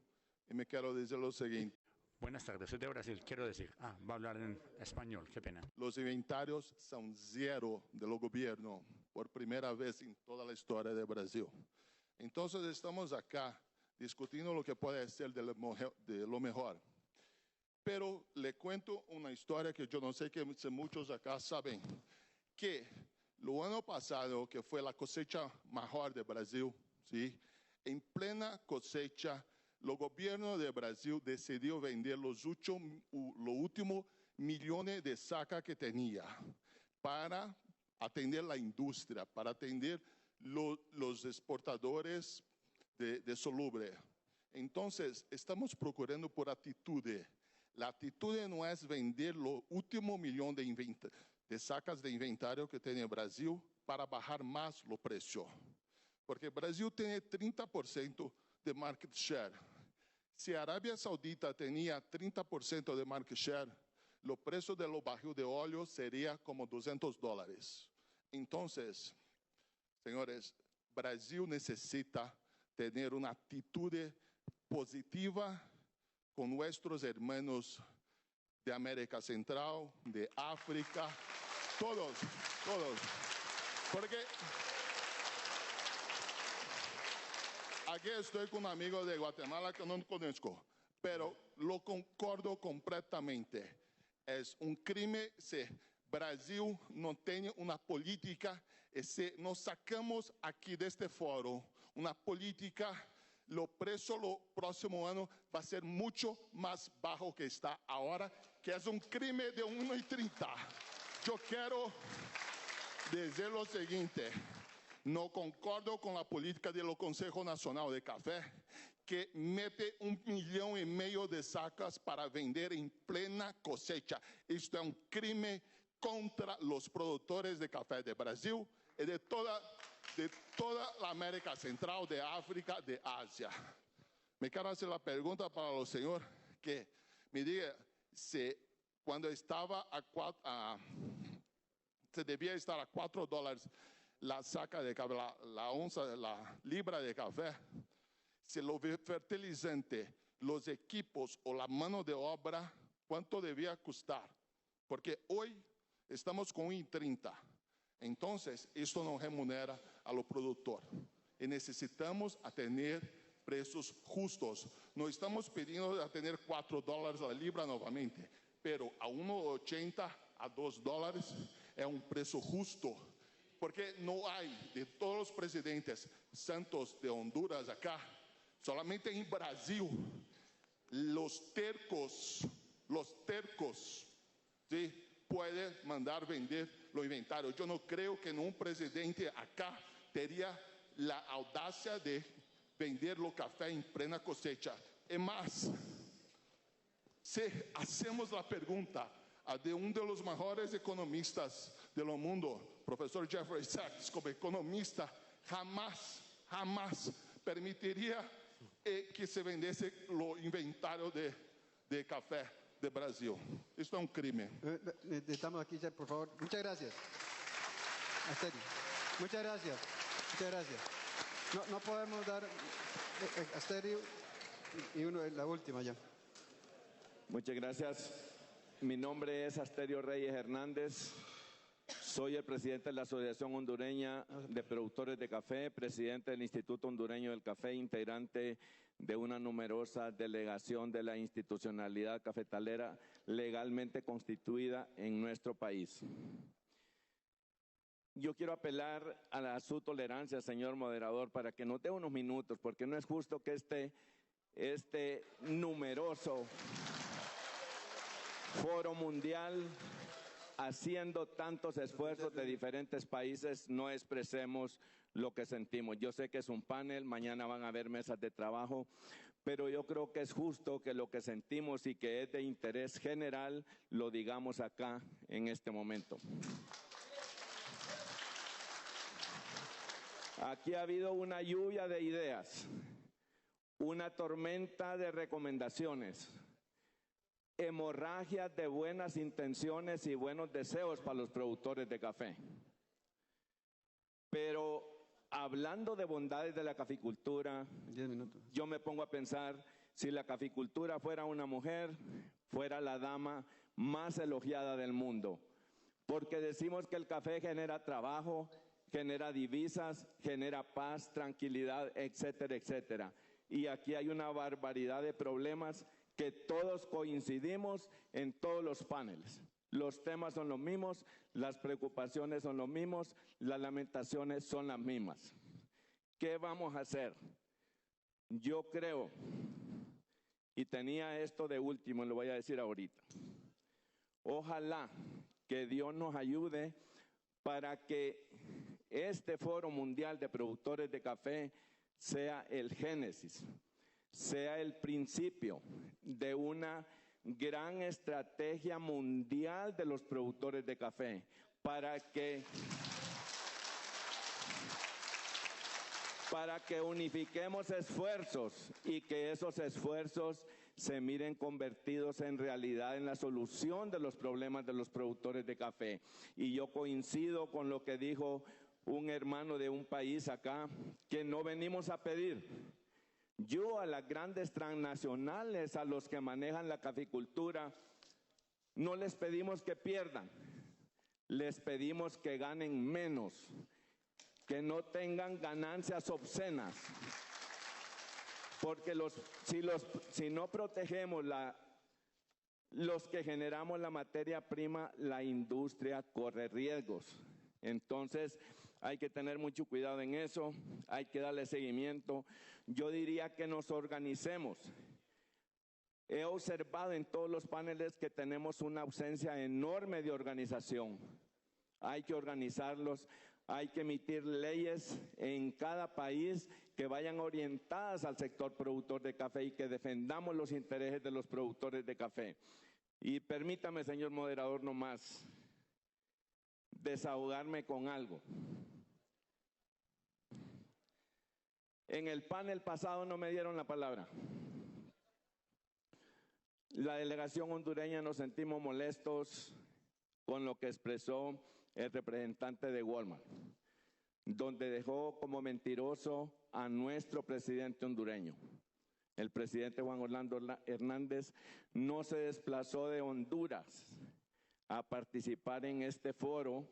y me quiero decir lo siguiente. Buenas tardes, soy de Brasil. Quiero decir, va a hablar en español, qué pena. Los inventarios son 0 del gobierno por primera vez en toda la historia de Brasil. Entonces estamos acá discutiendo lo que puede ser de lo mejor. Pero le cuento una historia que yo no sé que muchos acá saben, que lo año pasado, que fue la cosecha mejor de Brasil, ¿sí? En plena cosecha, el gobierno de Brasil decidió vender los últimos millones de sacas que tenía para atender la industria, para atender los exportadores de soluble. Entonces, estamos procurando por atitude. La actitud no es vender los últimos millones de sacas de inventario que tiene Brasil para bajar más los precios. Porque Brasil tiene 30% de market share. Si Arabia Saudita tenía 30% de market share, los precios de los barriles de óleo sería como $200. Entonces, señores, Brasil necesita tener una actitud positiva con nuestros hermanos de América Central, de África, todos. Porque aquí estoy con un amigo de Guatemala que no conozco, pero lo concordo completamente. Es un crimen si Brasil no tiene una política y si nos sacamos aquí de este foro una política, los precios los próximos años va a ser mucho más bajo que está ahora, que es un crimen de 1.30. Yo quiero decir lo siguiente. No concordo con la política del Consejo Nacional de Café, que mete 1,5 millones de sacas para vender en plena cosecha. Esto es un crimen contra los productores de café de Brasil y de toda la América Central, de África, de Asia. Me quiero hacer la pregunta para los señores que me diga si cuando estaba se debía estar a $4 la saca de café, la onza, la libra de café, si los fertilizantes, los equipos o la mano de obra, ¿cuánto debía costar? Porque hoy estamos con 1.30. Entonces, esto no remunera a los productores. Y necesitamos tener precios justos. No estamos pidiendo a tener $4 la libra nuevamente, pero a 1.80, a $2 es un precio justo. Porque no hay de todos los presidentes santos de Honduras acá, solamente en Brasil, los tercos, ¿sí?, pueden mandar vender los inventarios. Yo no creo que un presidente acá tendría la audacia de vender los café en plena cosecha. Es más, si hacemos la pregunta de uno de los mejores economistas del mundo, profesor Jeffrey Sachs, como economista, jamás permitiría que se vendiese los inventarios de café de Brasil. Esto es un crimen. Estamos aquí, por favor. Muchas gracias. Asterio. Muchas gracias. No podemos dar Asterio y la última ya. Muchas gracias. Mi nombre es Asterio Reyes Hernández. Soy el presidente de la Asociación Hondureña de Productores de Café, presidente del Instituto Hondureño del Café, integrante de una numerosa delegación de la institucionalidad cafetalera legalmente constituida en nuestro país. Yo quiero apelar a su tolerancia, señor moderador, para que nos dé unos minutos, porque no es justo que este numeroso foro mundial haciendo tantos esfuerzos de diferentes países, no expresemos lo que sentimos. Yo sé que es un panel, mañana van a haber mesas de trabajo, pero yo creo que es justo que lo que sentimos y que es de interés general lo digamos acá en este momento. Aquí ha habido una lluvia de ideas, una tormenta de recomendaciones, hemorragias de buenas intenciones y buenos deseos para los productores de café. Pero hablando de bondades de la caficultura, yo me pongo a pensar, si la caficultura fuera una mujer, fuera la dama más elogiada del mundo. Porque decimos que el café genera trabajo, genera divisas, genera paz, tranquilidad, etcétera, etcétera. Y aquí hay una barbaridad de problemas que todos coincidimos en todos los paneles. Los temas son los mismos, las preocupaciones son los mismos, las lamentaciones son las mismas. ¿Qué vamos a hacer? Yo creo, y tenía esto de último, lo voy a decir ahorita. Ojalá que Dios nos ayude para que este Foro Mundial de Productores de Café sea el génesis, sea el principio de una gran estrategia mundial de los productores de café para que unifiquemos esfuerzos y que esos esfuerzos se miren convertidos en realidad en la solución de los problemas de los productores de café. Y yo coincido con lo que dijo un hermano de un país acá, que no venimos a pedir. Yo a las grandes transnacionales, a los que manejan la caficultura, no les pedimos que pierdan, les pedimos que ganen menos, que no tengan ganancias obscenas. Porque si no protegemos los que generamos la materia prima, la industria corre riesgos. Entonces, hay que tener mucho cuidado en eso, hay que darle seguimiento. Yo diría que nos organicemos. He observado en todos los paneles que tenemos una ausencia enorme de organización. Hay que organizarlos, hay que emitir leyes en cada país que vayan orientadas al sector productor de café y que defendamos los intereses de los productores de café. Y permítame, señor moderador, nomás desahogarme con algo. En el panel pasado no me dieron la palabra. La delegación hondureña nos sentimos molestos con lo que expresó el representante de Walmart, donde dejó como mentiroso a nuestro presidente hondureño. El presidente Juan Orlando Hernández no se desplazó de Honduras a participar en este foro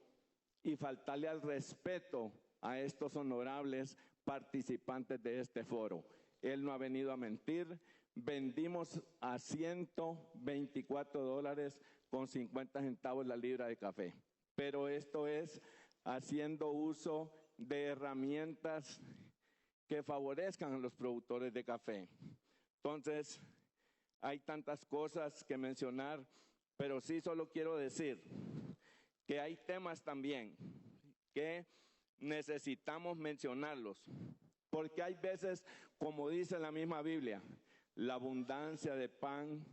y faltarle al respeto a estos honorables participantes de este foro. Él no ha venido a mentir. Vendimos a $124.50 la libra de café. Pero esto es haciendo uso de herramientas que favorezcan a los productores de café. Entonces, hay tantas cosas que mencionar, pero sí solo quiero decir que hay temas también que necesitamos mencionarlos, porque hay veces, como dice la misma Biblia, la abundancia de pan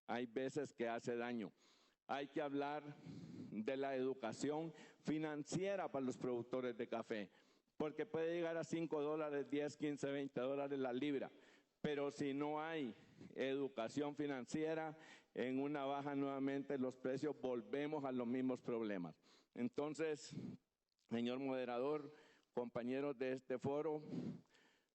hay veces que hace daño. Hay que hablar de la educación financiera para los productores de café, porque puede llegar a $5, $10, $15, $20 la libra, pero si no hay educación financiera, en una baja nuevamente los precios volvemos a los mismos problemas. Entonces, señor moderador, compañeros de este foro,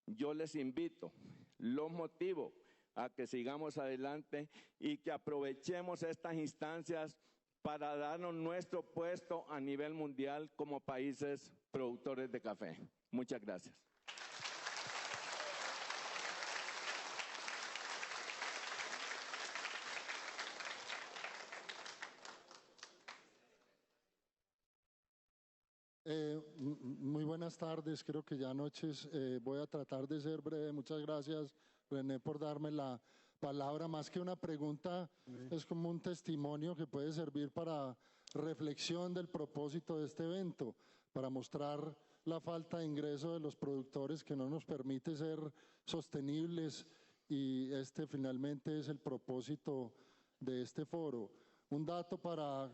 yo les invito, los motivo a que sigamos adelante y que aprovechemos estas instancias para darnos nuestro puesto a nivel mundial como países productores de café. Muchas gracias. Muy buenas tardes, creo que ya noches. Voy a tratar de ser breve. Muchas gracias, René, por darme la palabra. Más que una pregunta, es como un testimonio que puede servir para reflexión del propósito de este evento, para mostrar la falta de ingreso de los productores que no nos permite ser sostenibles, y este finalmente es el propósito de este foro. Un dato para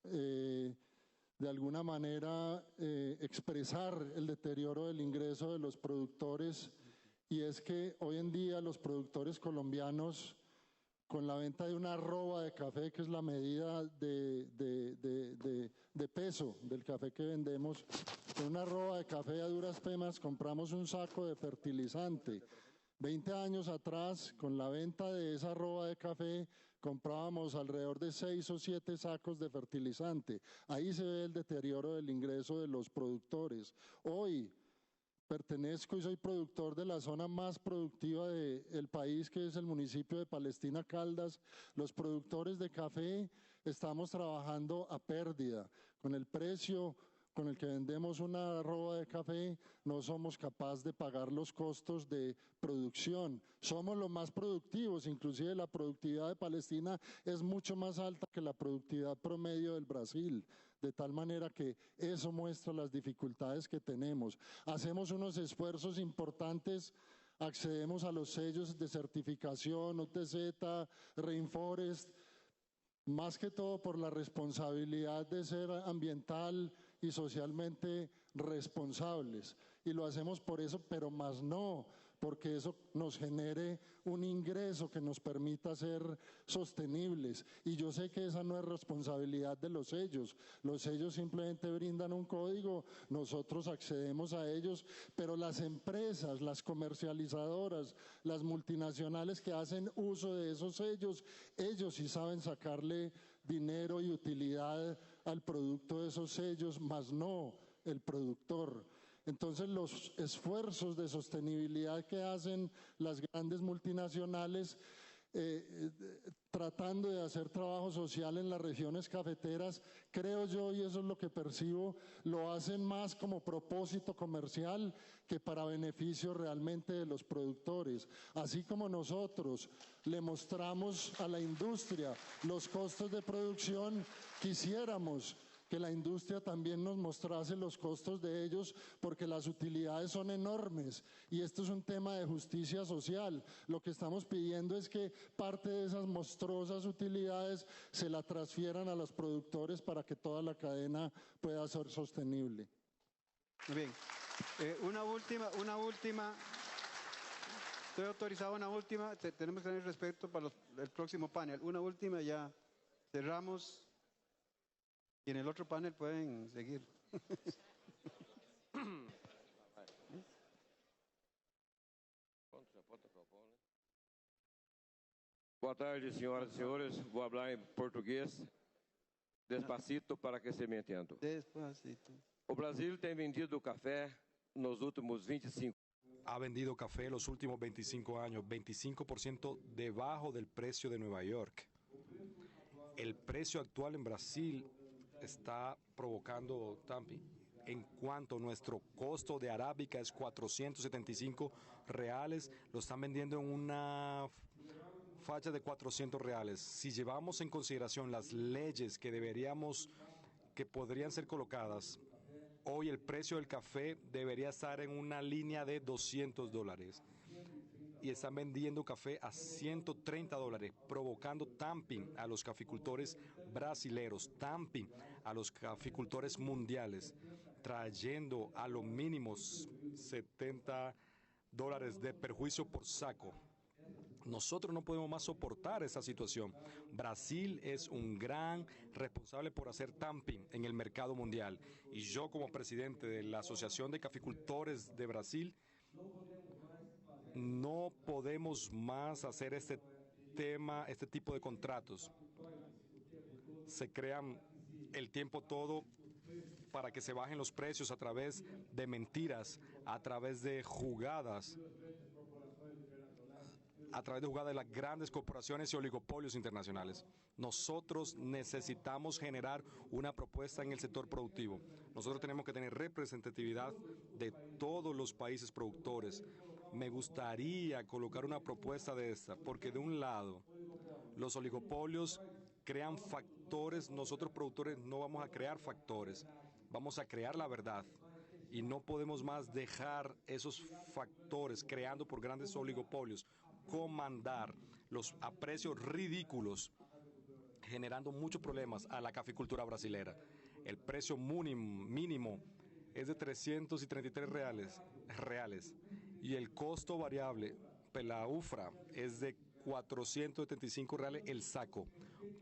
de alguna manera expresar el deterioro del ingreso de los productores, y es que hoy en día los productores colombianos, con la venta de una arroba de café, que es la medida de peso del café que vendemos, con una arroba de café a duras penas compramos un saco de fertilizante. 20 años atrás, con la venta de esa arroba de café, comprábamos alrededor de 6 o 7 sacos de fertilizante. Ahí se ve el deterioro del ingreso de los productores. Hoy pertenezco y soy productor de la zona más productiva del país, que es el municipio de Palestina Caldas. Los productores de café estamos trabajando a pérdida. Con el precio con el que vendemos una arroba de café, no somos capaces de pagar los costos de producción. Somos los más productivos, inclusive la productividad de Palestina es mucho más alta que la productividad promedio del Brasil, de tal manera que eso muestra las dificultades que tenemos. Hacemos unos esfuerzos importantes, accedemos a los sellos de certificación, OTZ, Rainforest, más que todo por la responsabilidad de ser ambiental y socialmente responsables, y lo hacemos por eso, pero más no porque eso nos genere un ingreso que nos permita ser sostenibles. Y yo sé que esa no es responsabilidad de los sellos simplemente brindan un código, nosotros accedemos a ellos, pero las empresas, las comercializadoras, las multinacionales que hacen uso de esos sellos, ellos sí saben sacarle dinero y utilidad al producto de esos sellos, más no el productor. Entonces, los esfuerzos de sostenibilidad que hacen las grandes multinacionales, tratando de hacer trabajo social en las regiones cafeteras, creo yo, y eso es lo que percibo, lo hacen más como propósito comercial que para beneficio realmente de los productores. Así como nosotros le mostramos a la industria los costos de producción, quisiéramos que la industria también nos mostrase los costos de ellos, porque las utilidades son enormes y esto es un tema de justicia social. Lo que estamos pidiendo es que parte de esas monstruosas utilidades se la transfieran a los productores para que toda la cadena pueda ser sostenible. Muy bien. Una última. Estoy autorizado a una última. Tenemos que tener respeto para el próximo panel. Una última, ya cerramos. Y en el otro panel pueden seguir. Boa tarde, senhoras e senhores. Vou falar em português, despacito, para que se me entendam. Despacito. O Brasil tem vendido café nos últimos 25 ha vendido café los últimos 25 años, 25% debajo del precio de Nueva York. El precio actual en Brasil está provocando dumping. En cuanto nuestro costo de arábica es 475 reales, lo están vendiendo en una facha de 400 reales. Si llevamos en consideración las leyes que podrían ser colocadas, hoy el precio del café debería estar en una línea de $200. Y están vendiendo café a $130, provocando dumping a los caficultores brasileros, dumping a los caficultores mundiales, trayendo a lo mínimo $70 de perjuicio por saco. Nosotros no podemos más soportar esa situación. Brasil es un gran responsable por hacer dumping en el mercado mundial. Y yo, como presidente de la Asociación de Caficultores de Brasil, no podemos más hacer este tipo de contratos. Se crean el tiempo todo para que se bajen los precios a través de mentiras, a través de jugadas de las grandes corporaciones y oligopolios internacionales. Nosotros necesitamos generar una propuesta en el sector productivo. Nosotros tenemos que tener representatividad de todos los países productores. Me gustaría colocar una propuesta de esta, porque de un lado, los oligopolios crean factores, nosotros productores no vamos a crear factores, vamos a crear la verdad. Y no podemos más dejar esos factores creando por grandes oligopolios comandar a precios ridículos, generando muchos problemas a la caficultura brasilera. El precio mínimo es de 333 reales y el costo variable la UFRA es de 475 reales el saco.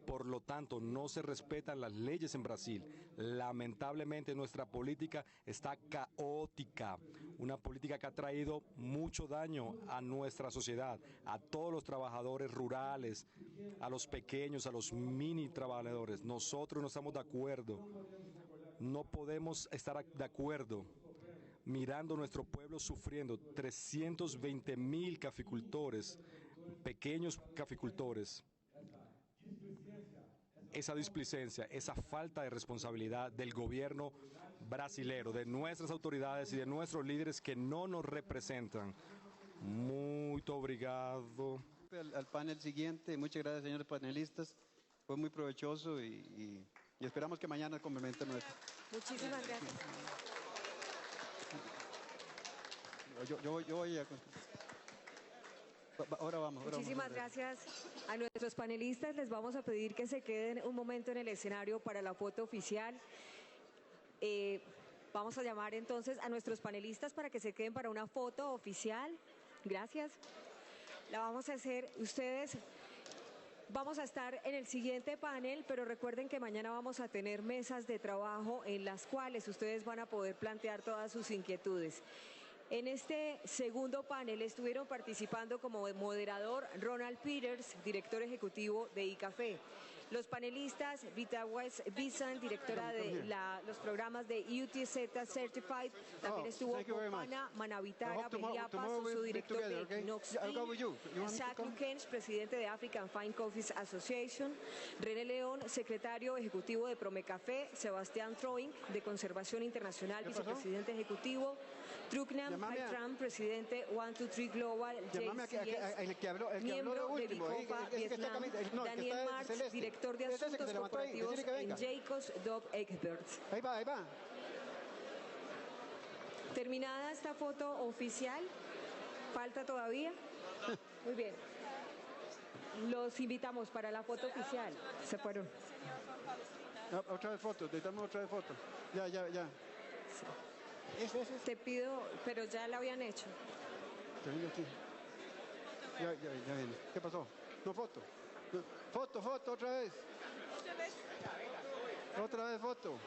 Por lo tanto, no se respetan las leyes en Brasil. Lamentablemente, nuestra política está caótica. Una política que ha traído mucho daño a nuestra sociedad, a todos los trabajadores rurales, a los pequeños, a los mini trabajadores. Nosotros no estamos de acuerdo. No podemos estar de acuerdo mirando nuestro pueblo sufriendo. 320,000 caficultores, pequeños caficultores. Esa displicencia, esa falta de responsabilidad del gobierno brasilero, de nuestras autoridades y de nuestros líderes que no nos representan. Muy obrigado. Al panel siguiente, muchas gracias, señores panelistas. Fue muy provechoso y esperamos que mañana complementen nuestro. Muchísimas gracias. Yo voy a... Ahora vamos. Muchísimas gracias a nuestros panelistas. Les vamos a pedir que se queden un momento en el escenario para la foto oficial. Vamos a llamar entonces a nuestros panelistas para que se queden para una foto oficial. Gracias. La vamos a hacer ustedes. Vamos a estar en el siguiente panel, pero recuerden que mañana vamos a tener mesas de trabajo en las cuales ustedes van a poder plantear todas sus inquietudes. En este segundo panel estuvieron participando como moderador Ronald Peters, director ejecutivo de ICAFE. Los panelistas, Vita West Bison, directora de los programas de UTZ Certified. También estuvo Ana Manavitara Beliapa, su director de Knox. Zach Lukensch, presidente de African Fine Coffees Association. René León, secretario ejecutivo de Promecafé. Sebastián Troing, de Conservación Internacional, vicepresidente ejecutivo. Truknam Haitram, presidente 123 Global, miembro de Bicofa Vietnam. Daniel Marx, director de Asuntos Corporativos en Jacobs Dove Experts. Ahí va. Terminada esta foto oficial, ¿falta todavía? Muy bien. Los invitamos para la foto oficial. Se fueron. Otra vez foto, necesitamos otra vez foto. Ya. Sí. Te pido, pero ya la habían hecho. Ya viene. ¿Qué pasó? No, foto. Foto, otra vez. Otra vez foto.